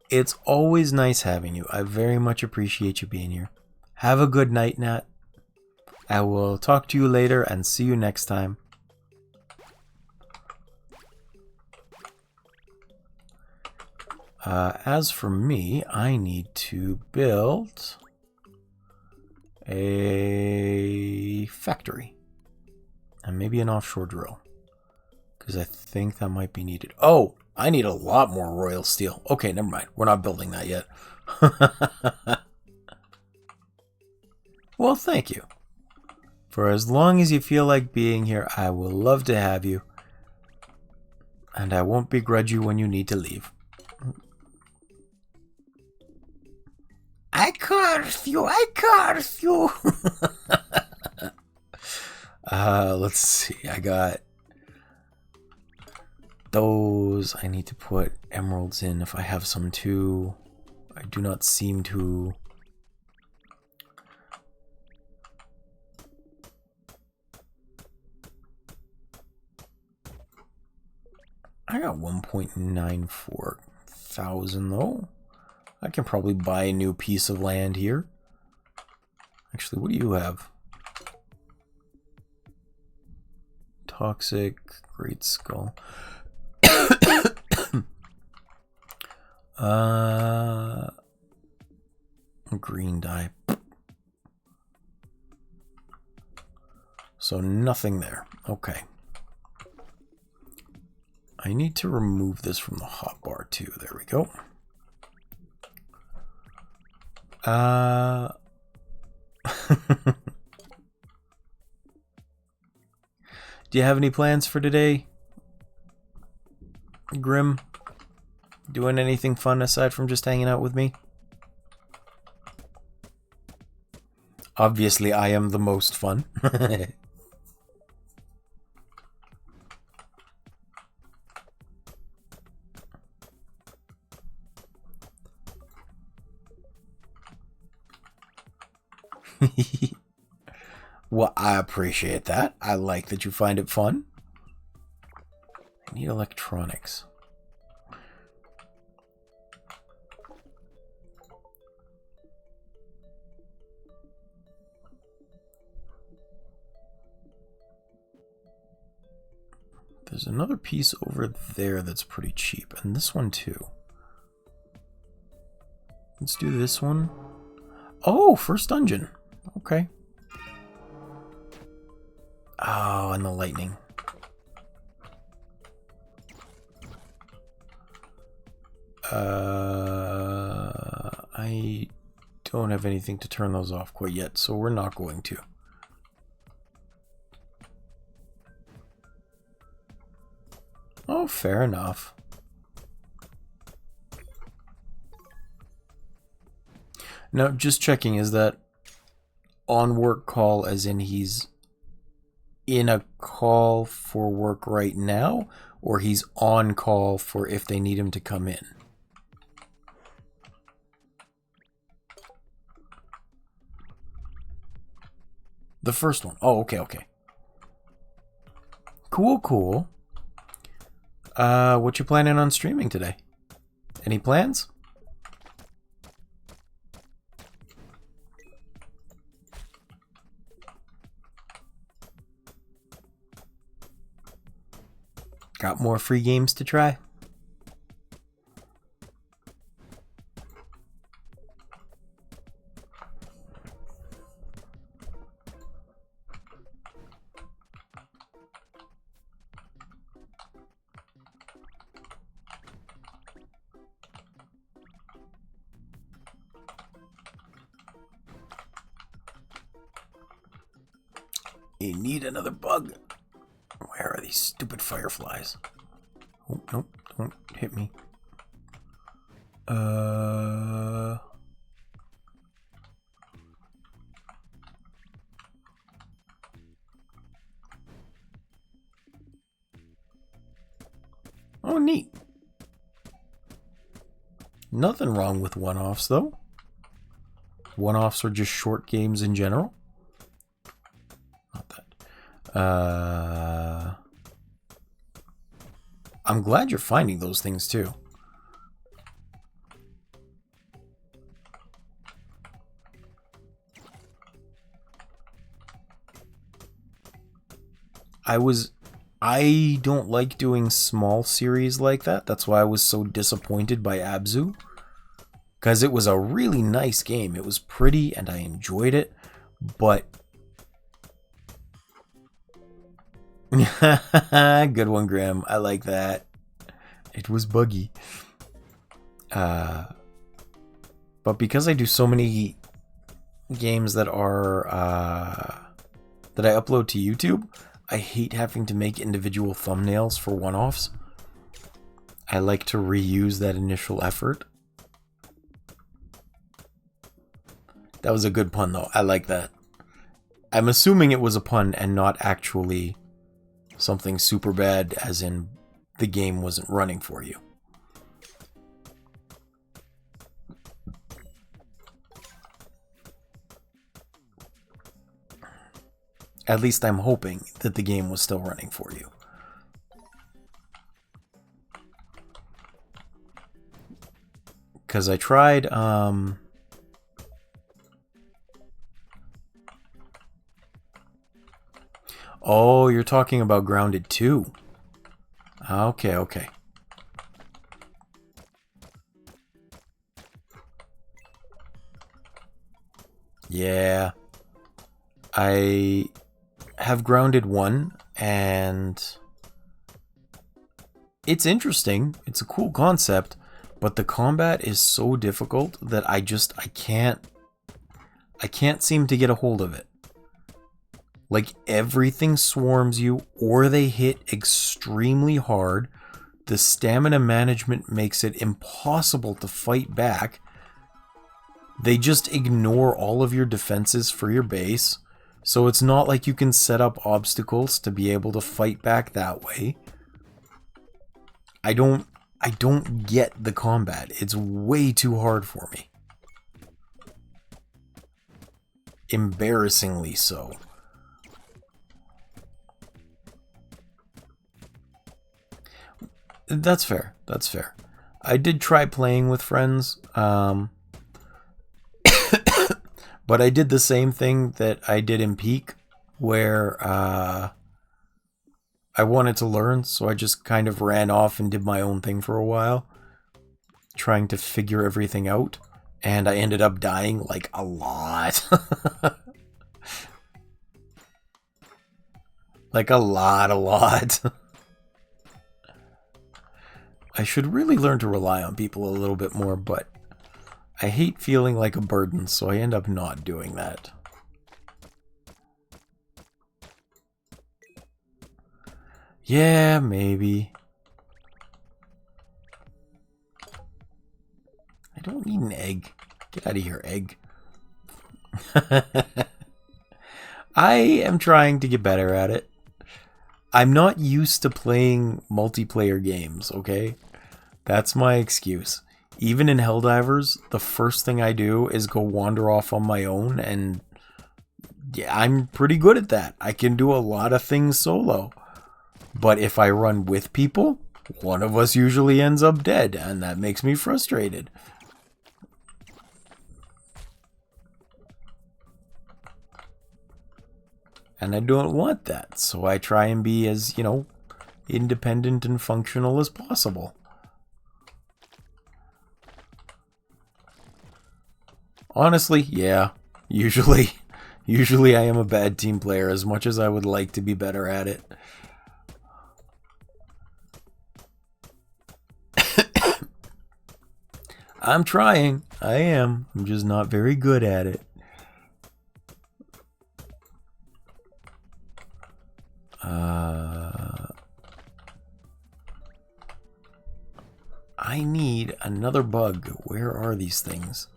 it's always nice having you. I very much appreciate you being here. Have a good night, Nat. I will talk to you later and see you next time. As for me, I need to build a factory and maybe an offshore drill, because I think that might be needed. Oh, I need a lot more royal steel. Okay, never mind. We're not building that yet. Well, thank you. For as long as you feel like being here, I will love to have you. And I won't begrudge you when you need to leave. I curse you! I curse you! Let's see. I got those. I need to put emeralds in if I have some too. I do not seem to. I got 1.94 thousand though. I can probably buy a new piece of land here. Actually, what do you have? Toxic, Great Skull. Green dye. So nothing there. Okay. I need to remove this from the hotbar too. There we go. Do you have any plans for today, Grim? Doing anything fun aside from just hanging out with me? Obviously, I am the most fun. Well, I appreciate that. I like that you find it fun. I need electronics. There's another piece over there that's pretty cheap, and this one too. Let's do this one. Oh, first dungeon. Okay. Oh, and the lightning. I don't have anything to turn those off quite yet, so we're not going to. Oh, fair enough. Now, just checking, is that on work call as in he's in a call for work right now, or he's on call for if they need him to come in? The first one. Oh, okay, okay. Cool, cool. What you planning on streaming today? Any plans? Got more free games to try? You need another bug. Where are these stupid fireflies? Oh, nope, don't hit me. Oh, neat. Nothing wrong with one-offs, though. One-offs are just short games in general. Not that. I'm glad you're finding those things, too. I don't like doing small series like that. That's why I was so disappointed by Abzu. Because it was a really nice game. It was pretty and I enjoyed it. But... Good one, Graham. I like that. It was buggy. But because I do so many games that are... that I upload to YouTube... I hate having to make individual thumbnails for one-offs. I like to reuse that initial effort. That was a good pun, though. I like that. I'm assuming it was a pun and not actually something super bad, as in the game wasn't running for you. At least I'm hoping that the game was still running for you. Because I tried, Oh, you're talking about Grounded 2. Okay, okay. Yeah. I have Grounded 1, and it's interesting. It's a cool concept, but the combat is so difficult that I can't seem to get a hold of it. Like, everything swarms you, or they hit extremely hard. The stamina management makes it impossible to fight back. They just ignore all of your defenses for your base. So it's not like you can set up obstacles to be able to fight back that way. I don't get the combat. It's way too hard for me. embarrassingly so. That's fair. That's fair. I did try playing with friends, but I did the same thing that I did in Peak, where I wanted to learn, so I just kind of ran off and did my own thing for a while, trying to figure everything out, and I ended up dying, like, a lot. Like, a lot. I should really learn to rely on people a little bit more, but I hate feeling like a burden, so I end up not doing that. Yeah, maybe. I don't need an egg. Get out of here, egg. I am trying to get better at it. I'm not used to playing multiplayer games, okay? That's my excuse. Even in Helldivers, the first thing I do is go wander off on my own, and yeah, I'm pretty good at that. I can do a lot of things solo. But if I run with people, one of us usually ends up dead, and that makes me frustrated. And I don't want that, so I try and be as, you know, independent and functional as possible. Honestly, yeah. Usually I am a bad team player, as much as I would like to be better at it. I'm trying. I am. I'm just not very good at it. I need another bug. Where are these things?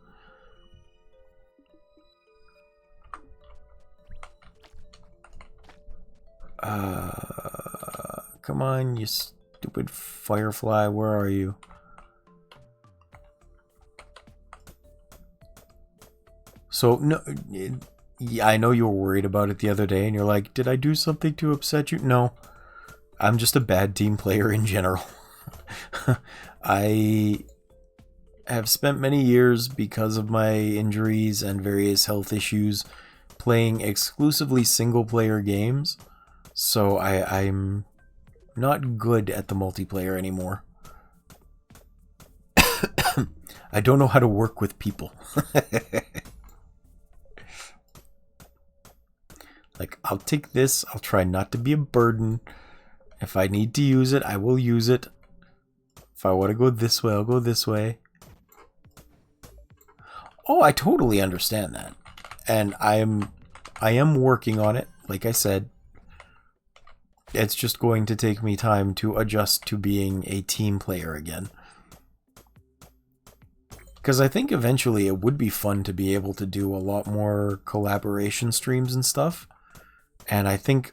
Come on, you stupid firefly. Where are you? So, no, yeah, I know you were worried about it the other day, and you're like, did I do something to upset you? No, I'm just a bad team player in general. I have spent many years, because of my injuries and various health issues, playing exclusively single-player games, so I'm not good at the multiplayer anymore. I don't know how to work with people. Like, I'll take this, I'll try not to be a burden. If I need to use it, I will use it. If I want to go this way, I'll go this way. Oh, I totally understand that. And I am working on it, like I said. It's just going to take me time to adjust to being a team player again. Because I think eventually it would be fun to be able to do a lot more collaboration streams and stuff. And I think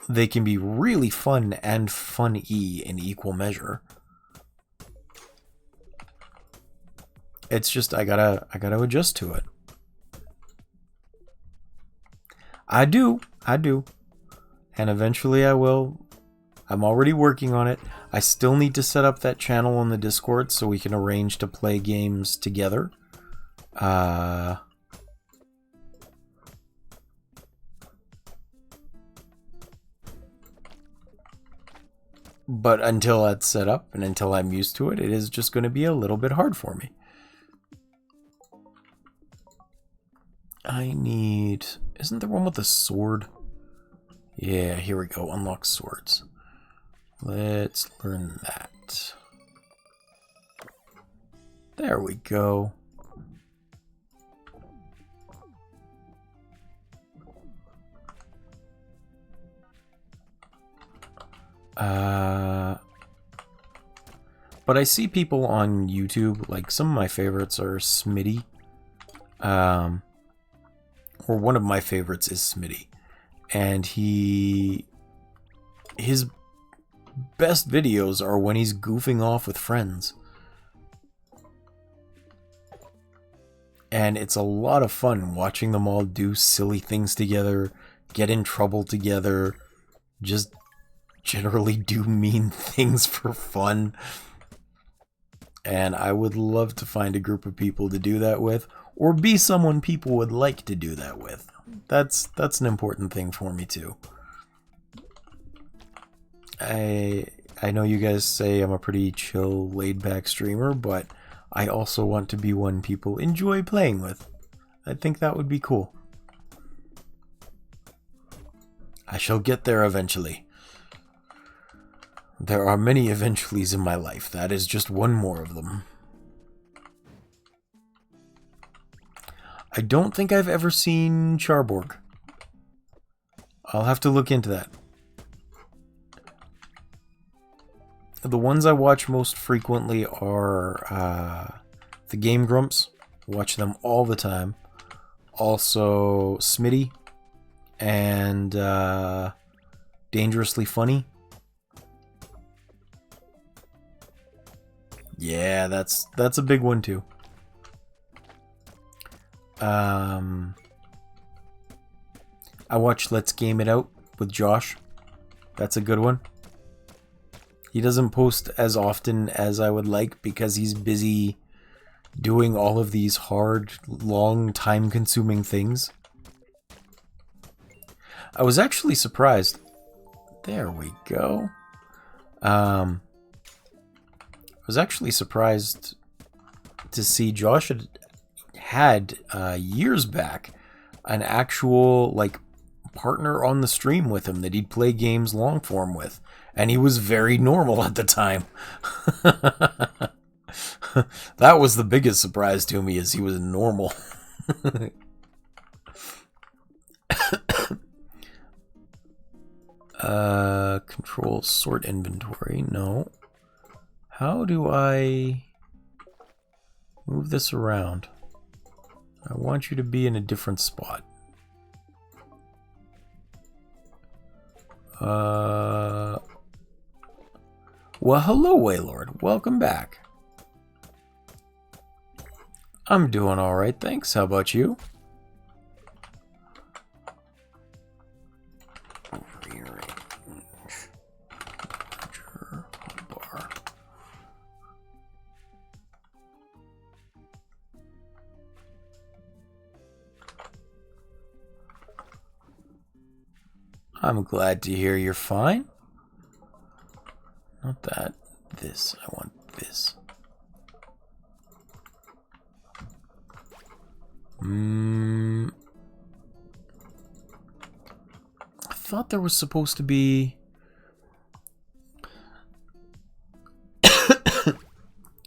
they can be really fun and fun-y in equal measure. It's just I gotta adjust to it. I do. And eventually I will. I'm already working on it. I still need to set up that channel on the Discord so we can arrange to play games together. But until that's set up and until I'm used to it, it is just going to be a little bit hard for me. I need... Isn't there one with a sword? Yeah, here we go. Unlock swords. Let's learn that. There we go. But I see people on YouTube, like some of my favorites are Smitty. Or one of my favorites is Smitty. And his best videos are when he's goofing off with friends. And it's a lot of fun watching them all do silly things together, get in trouble together, just generally do mean things for fun. And I would love to find a group of people to do that with, or be someone people would like to do that with. That's an important thing for me too. I know you guys say I'm a pretty chill, laid-back streamer, but I also want to be one people enjoy playing with. I think that would be cool. I shall get there eventually. There are many eventuallys in my life. That is just one more of them. I don't think I've ever seen Charborg. I'll have to look into that. The ones I watch most frequently are the Game Grumps. Watch them all the time. Also Smitty and Dangerously Funny. Yeah, that's a big one too. I watch Let's Game It Out with Josh. That's a good one. He doesn't post as often as I would like because he's busy doing all of these hard, long, time-consuming things. I was actually surprised. There we go. I was actually surprised to see Josh had years back an actual like partner on the stream with him that he'd play games long form with, and he was very normal at the time. That was the biggest surprise to me, is he was normal. Control sort inventory. No. How do I move this around? I want you to be in a different spot. Well, hello, Waylord. Welcome back. I'm doing alright, thanks. How about you? I'm glad to hear you're fine. Not that. This. I want this. I thought there was supposed to be...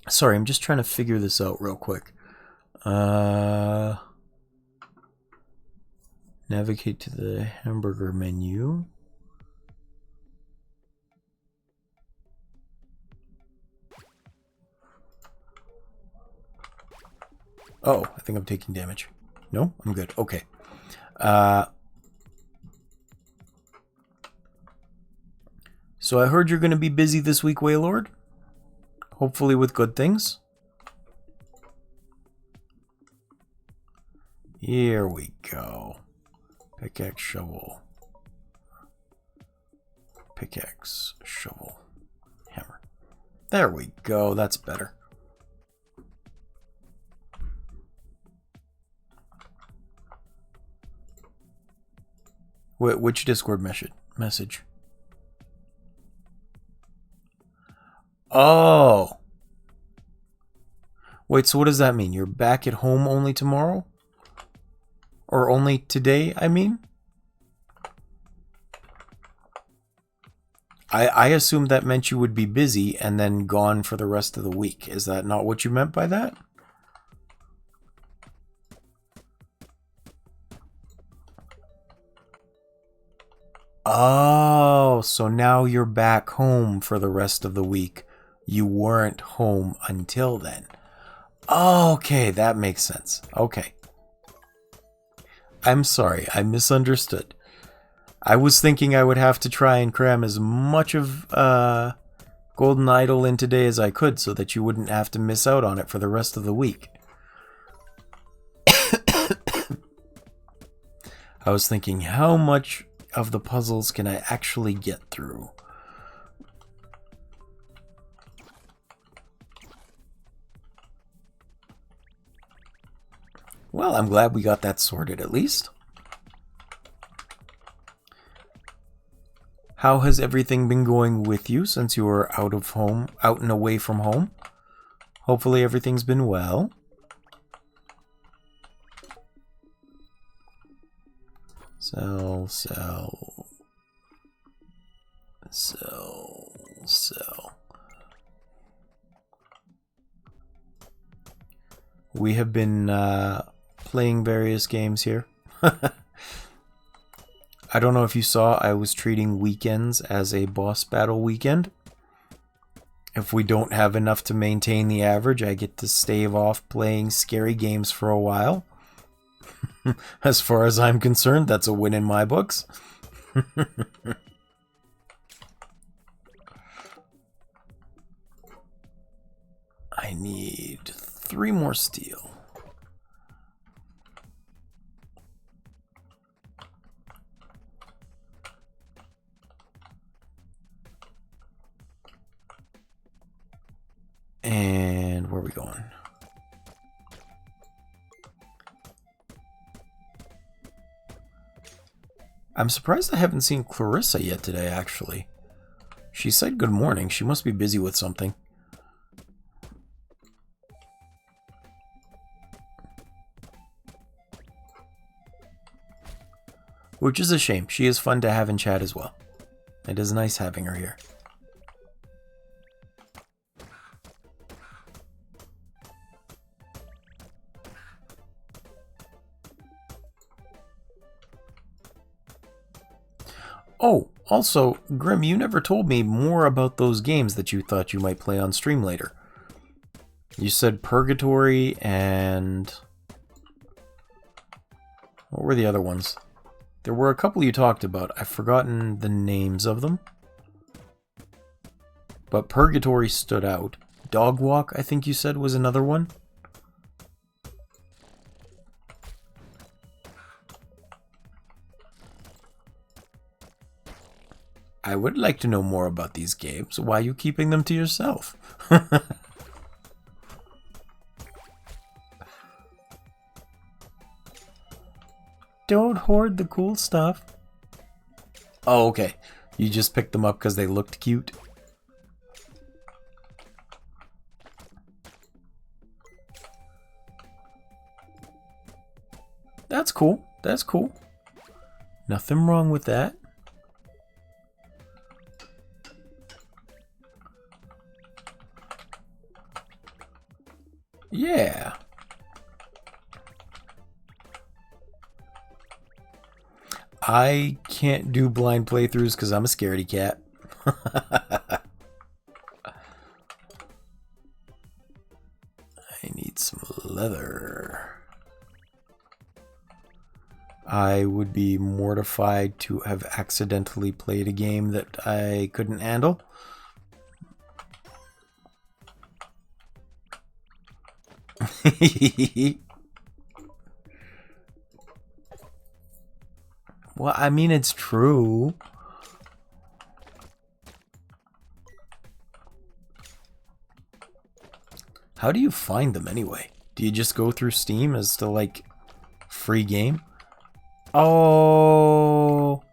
Sorry, I'm just trying to figure this out real quick. Navigate to the hamburger menu. Oh, I think I'm taking damage. No? I'm good. Okay. So I heard you're going to be busy this week, Waylord. Hopefully with good things. Here we go. Pickaxe, shovel. Pickaxe, shovel, hammer. There we go. That's better. Wait, which Discord message? Oh. Wait, so what does that mean? You're back at home only tomorrow? Or only today, I mean? I assumed that meant you would be busy and then gone for the rest of the week. Is that not what you meant by that? Oh, so now you're back home for the rest of the week. You weren't home until then. Okay, that makes sense. Okay. I'm sorry, I misunderstood. I was thinking I would have to try and cram as much of Golden Idol in today as I could so that you wouldn't have to miss out on it for the rest of the week. I was thinking, how much of the puzzles can I actually get through? Well, I'm glad we got that sorted at least. How has everything been going with you since you were out and away from home? Hopefully everything's been well. Sell. We have been playing various games here. I don't know if you saw, I was treating weekends as a boss battle weekend. If we don't have enough to maintain the average, I get to stave off playing scary games for a while. As far as I'm concerned, that's a win in my books. I need 3 more steel. And where are we going? I'm surprised I haven't seen Clarissa yet today, actually. She said good morning. She must be busy with something. Which is a shame. She is fun to have in chat as well. It is nice having her here. Oh, also, Grim, you never told me more about those games that you thought you might play on stream later. You said Purgatory and... what were the other ones? There were a couple you talked about. I've forgotten the names of them. But Purgatory stood out. Dog Walk, I think you said, was another one. I would like to know more about these games. Why are you keeping them to yourself? Don't hoard the cool stuff. Oh, okay. You just picked them up because they looked cute. That's cool. That's cool. Nothing wrong with that. Yeah. I can't do blind playthroughs because I'm a scaredy cat. I need some leather. I would be mortified to have accidentally played a game that I couldn't handle. Well, I mean, it's true. How do you find them anyway? Do you just go through Steam as to, like, free game? Oh,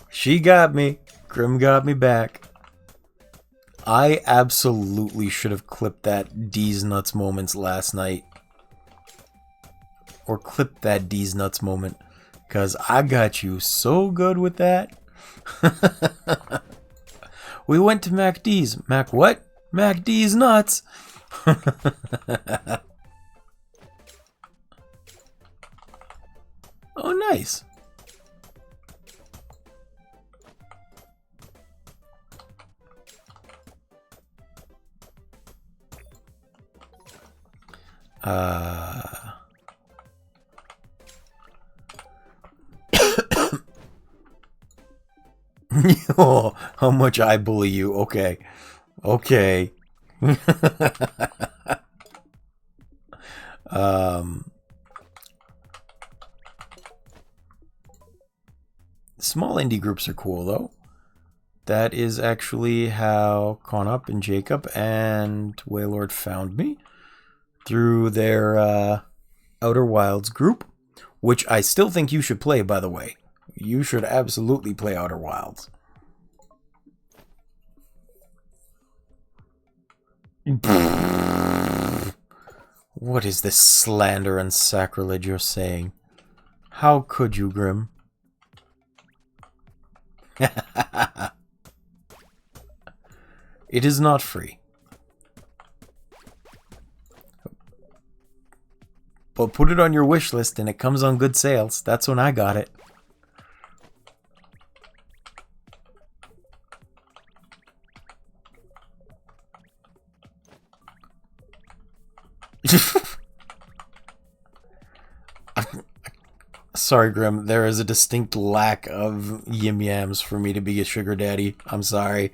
she got me. Grim got me back. I absolutely should have clipped that D's Nuts moments last night. Or clipped that D's Nuts moment. Because I got you so good with that. We went to MacD's. Mac what? MacD's Nuts. Oh, nice. Oh, how much I bully you. Okay. Okay. Small indie groups are cool, though. That is actually how Conup and Jacob and Waylord found me. Through their Outer Wilds group. Which I still think you should play, by the way. You should absolutely play Outer Wilds. What is this slander and sacrilege you're saying? How could you, Grim? It is not free. But put it on your wish list and it comes on good sales. That's when I got it. Sorry, Grim. There is a distinct lack of yim yams for me to be a sugar daddy. I'm sorry.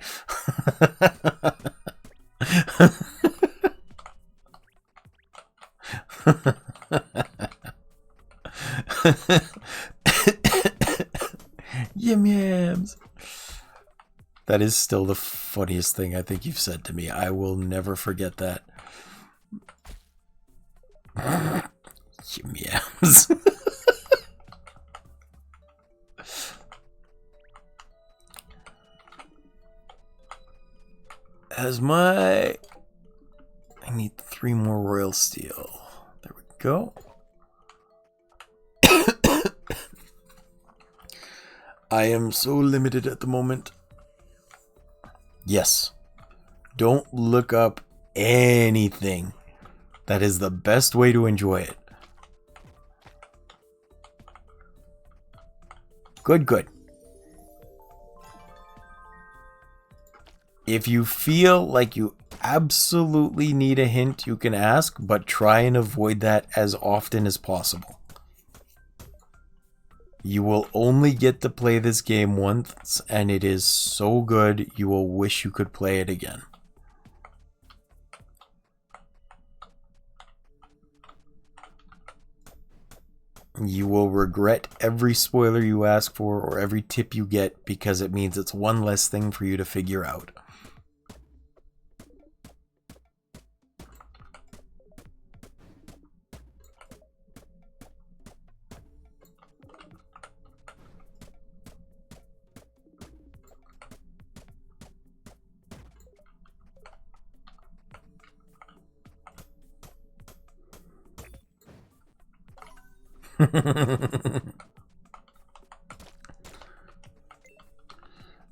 Yim yams. That is still the funniest thing I think you've said to me. I will never forget that. Yim yams. As my... I need 3 more royal steel. There we go. I am so limited at the moment. Yes. Don't look up anything. That is the best way to enjoy it. Good, good. If you feel like you absolutely need a hint, you can ask, but try and avoid that as often as possible. You will only get to play this game once, and it is so good you will wish you could play it again. You will regret every spoiler you ask for or every tip you get because it means it's one less thing for you to figure out.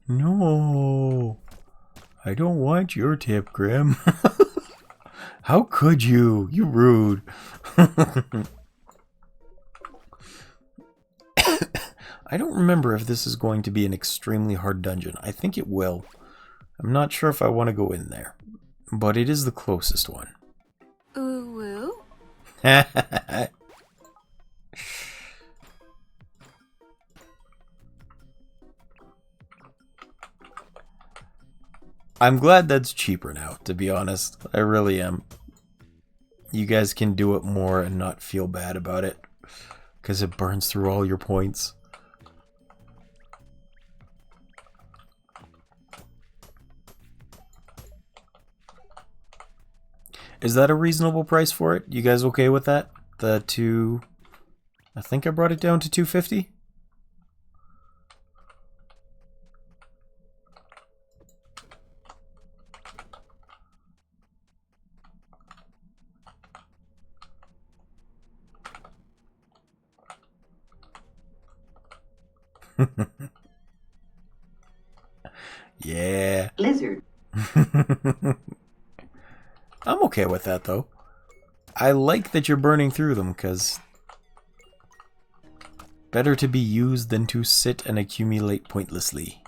No, I don't want your tip, Grim. How could you? You rude. I don't remember if this is going to be an extremely hard dungeon. I think it will. I'm not sure if I want to go in there, but it is the closest one. Ooh woo. I'm glad that's cheaper now, to be honest. I really am. You guys can do it more and not feel bad about it, because it burns through all your points. Is that a reasonable price for it? You guys okay with that? I think I brought it down to $250. Yeah. Lizard. I'm okay with that, though. I like that you're burning through them, because better to be used than to sit and accumulate pointlessly.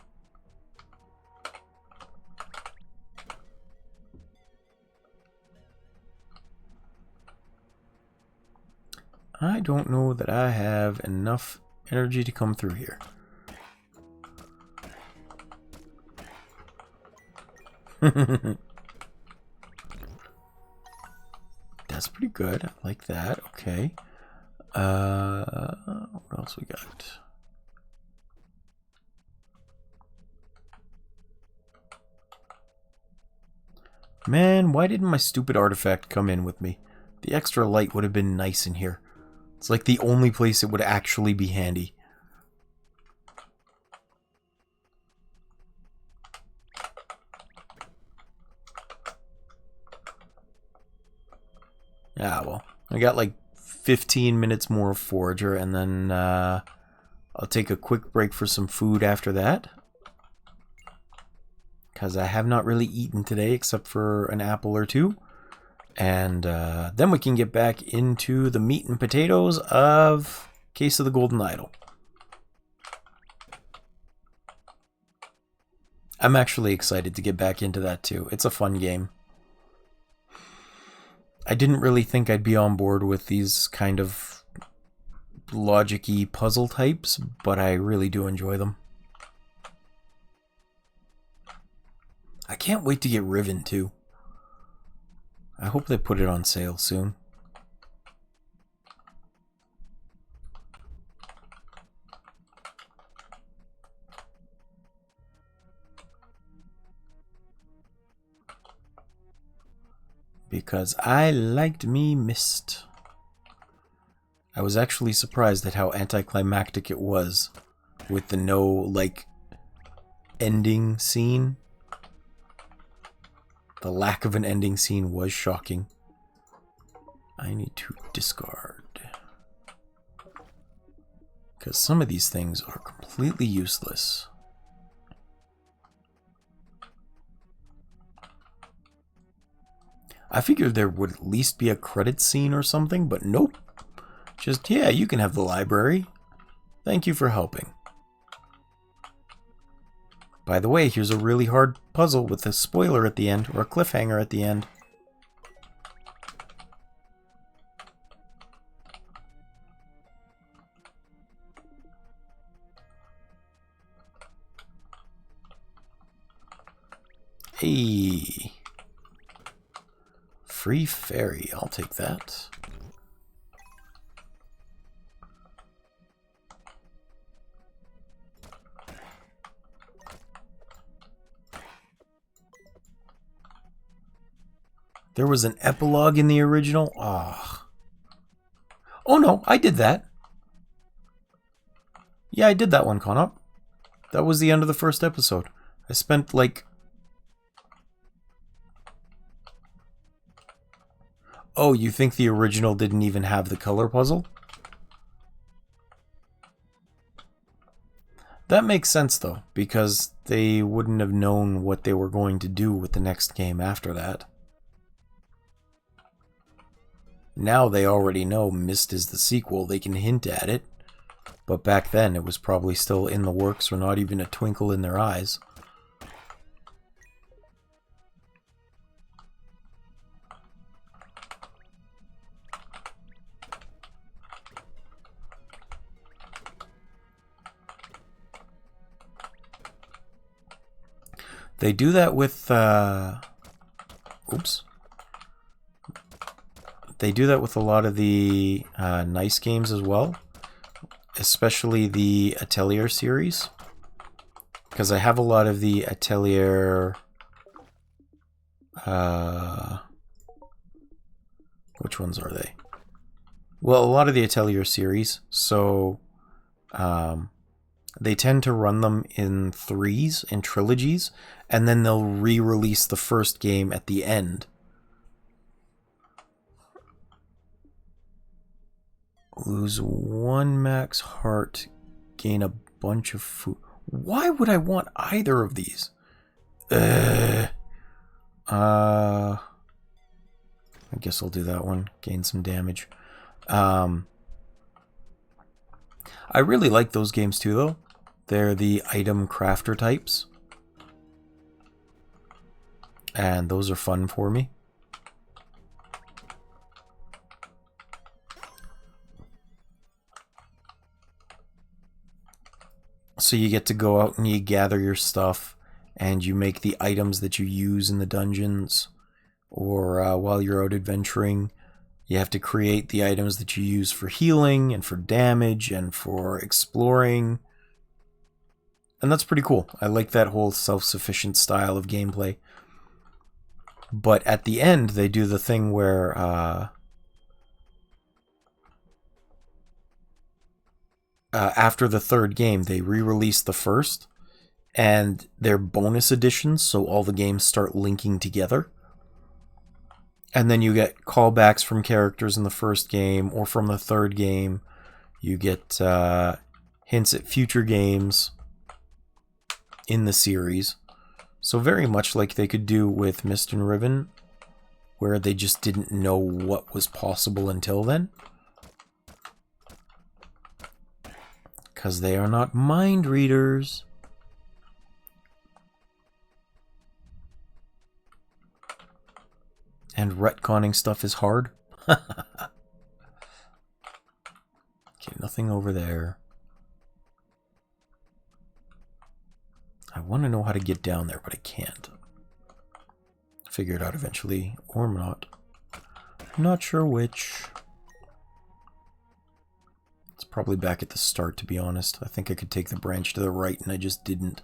I don't know that I have enough energy to come through here. That's pretty good. I like that. Okay. What else we got? Man, why didn't my stupid artifact come in with me? The extra light would have been nice in here. It's like the only place it would actually be handy. Ah, well. I got like 15 minutes more of Forager, and then I'll take a quick break for some food after that. Because I have not really eaten today except for an apple or two. And then we can get back into the meat and potatoes of Case of the Golden Idol. I'm actually excited to get back into that too. It's a fun game. I didn't really think I'd be on board with these kind of logic-y puzzle types, but I really do enjoy them. I can't wait to get Riven too. I hope they put it on sale soon. Because I liked me Mist. I was actually surprised at how anticlimactic it was with the no, like, ending scene. The lack of an ending scene was shocking. I need to discard. Because some of these things are completely useless. I figured there would at least be a credit scene or something, but nope. Just, yeah, you can have the library. Thank you for helping. By the way, here's a really hard puzzle with a spoiler at the end, or a cliffhanger at the end. Hey. Free ferry, I'll take that. There was an epilogue in the original? Ah. Oh no, I did that. Yeah, I did that one, Conop. That was the end of the first episode. I spent like... Oh, you think the original didn't even have the color puzzle? That makes sense though, because they wouldn't have known what they were going to do with the next game after that. Now they already know Myst is the sequel, they can hint at it. But back then it was probably still in the works or not even a twinkle in their eyes. They do that with, oops. They do that with a lot of the nice games as well. Especially the Atelier series. Because I have a lot of the Atelier... which ones are they? Well, a lot of the Atelier series. So... they tend to run them in threes, in trilogies. And then they'll re-release the first game at the end. Lose 1 max heart, gain a bunch of food. Why would I want either of these? I guess I'll do that one. Gain some damage. I really like those games too, though. They're the item crafter types. And those are fun for me. So you get to go out and you gather your stuff and you make the items that you use in the dungeons, or while you're out adventuring, you have to create the items that you use for healing and for damage and for exploring. And that's pretty cool. I like that whole self-sufficient style of gameplay. But at the end, they do the thing where after the third game, they re-release the first, and they're bonus editions, so all the games start linking together. And then you get callbacks from characters in the first game or from the third game. You get hints at future games in the series. So very much like they could do with Mist and Riven, where they just didn't know what was possible until then. Because they are not mind readers. And retconning stuff is hard. Okay, nothing over there. I want to know how to get down there, but I can't. Figure it out eventually, or not. I'm not sure which. It's probably back at the start, to be honest. I think I could take the branch to the right, and I just didn't.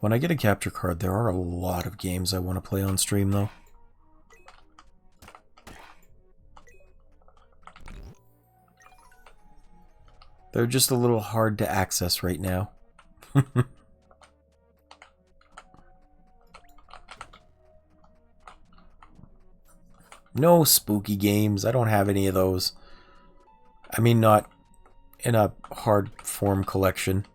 When I get a capture card, there are a lot of games I want to play on stream, though. They're just a little hard to access right now. No spooky games. I don't have any of those. I mean, not in a hard form collection.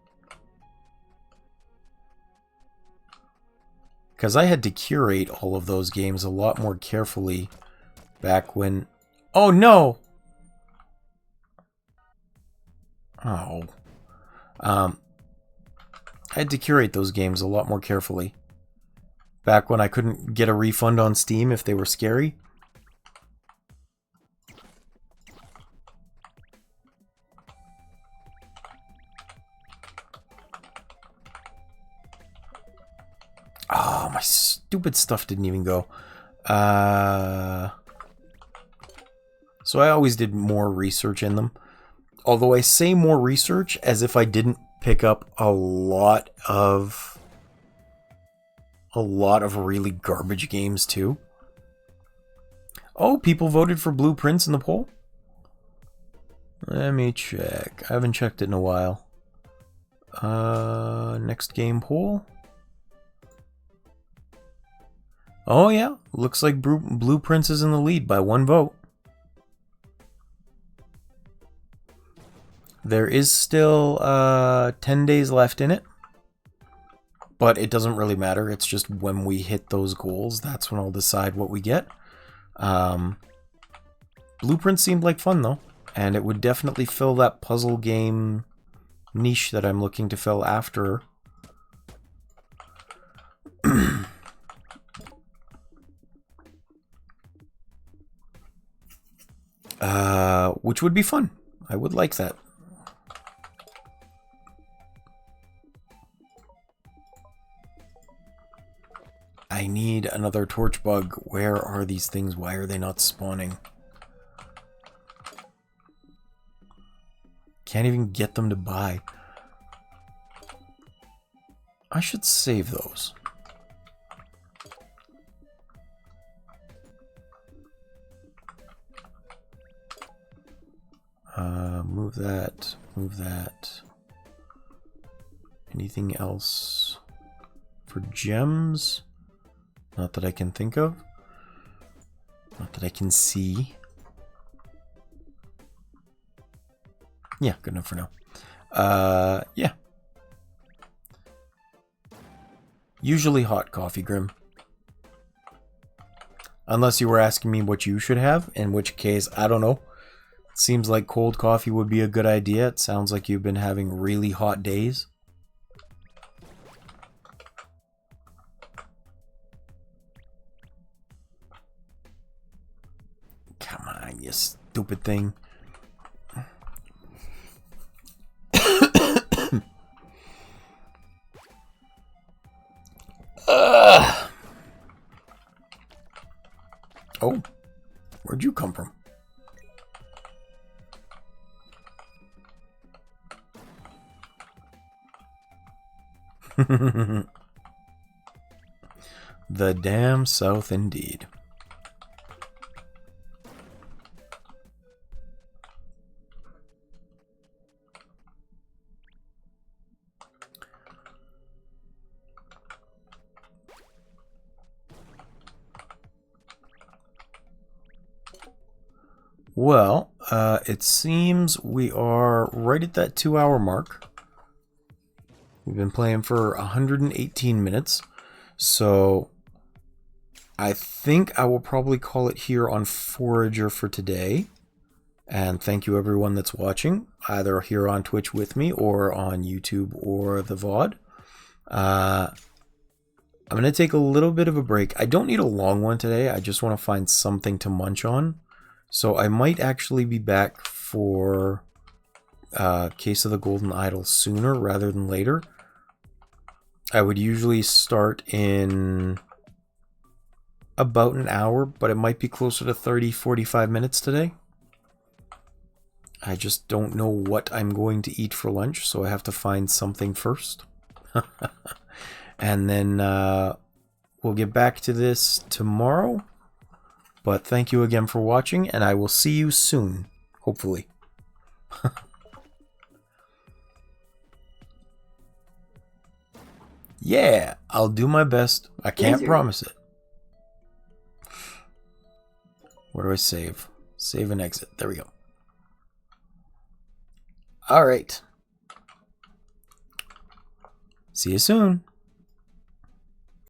Because I had to curate all of those games a lot more carefully back when... Oh, no! Oh. I had to curate those games a lot more carefully. Back when I couldn't get a refund on Steam if they were scary. Oh, my stupid stuff didn't even go. So I always did more research in them. Although I say more research as if I didn't pick up a lot of really garbage games too. Oh, people voted for Blueprints in the poll? Let me check. I haven't checked it in a while. Next game poll. Oh yeah, looks like Blueprints is in the lead by 1 vote. There is still 10 days left in it, but it doesn't really matter. It's just when we hit those goals, that's when I'll decide what we get. Blueprints seemed like fun though, and it would definitely fill that puzzle game niche that I'm looking to fill after. Which would be fun. I would like that. I need another torch bug. Where are these things? Why are they not spawning? Can't even get them to buy. I should save those. Move that, move that. Anything else for gems? Not that I can think of. Not that I can see. Yeah, good enough for now. Yeah. Usually hot coffee, Grim. Unless you were asking me what you should have, in which case, I don't know. Seems like cold coffee would be a good idea. It sounds like you've been having really hot days. Come on, you stupid thing. Oh, where'd you come from? The damn South indeed. Well, it seems we are right at that 2-hour mark. We've been playing for 118 minutes, so I think I will probably call it here on Forager for today. And thank you everyone that's watching, either here on Twitch with me or on YouTube or the VOD. I'm going to take a little bit of a break. I don't need a long one today. I just want to find something to munch on. So I might actually be back for Case of the Golden Idol sooner rather than later. I would usually start in about an hour, but it might be closer to 30-45 minutes today. I just don't know what I'm going to eat for lunch, so I have to find something first. And then we'll get back to this tomorrow. But thank you again for watching, and I will see you soon, hopefully. Yeah, I'll do my best. I can't promise it. Where do I save? Save and exit. There we go. All right. See you soon.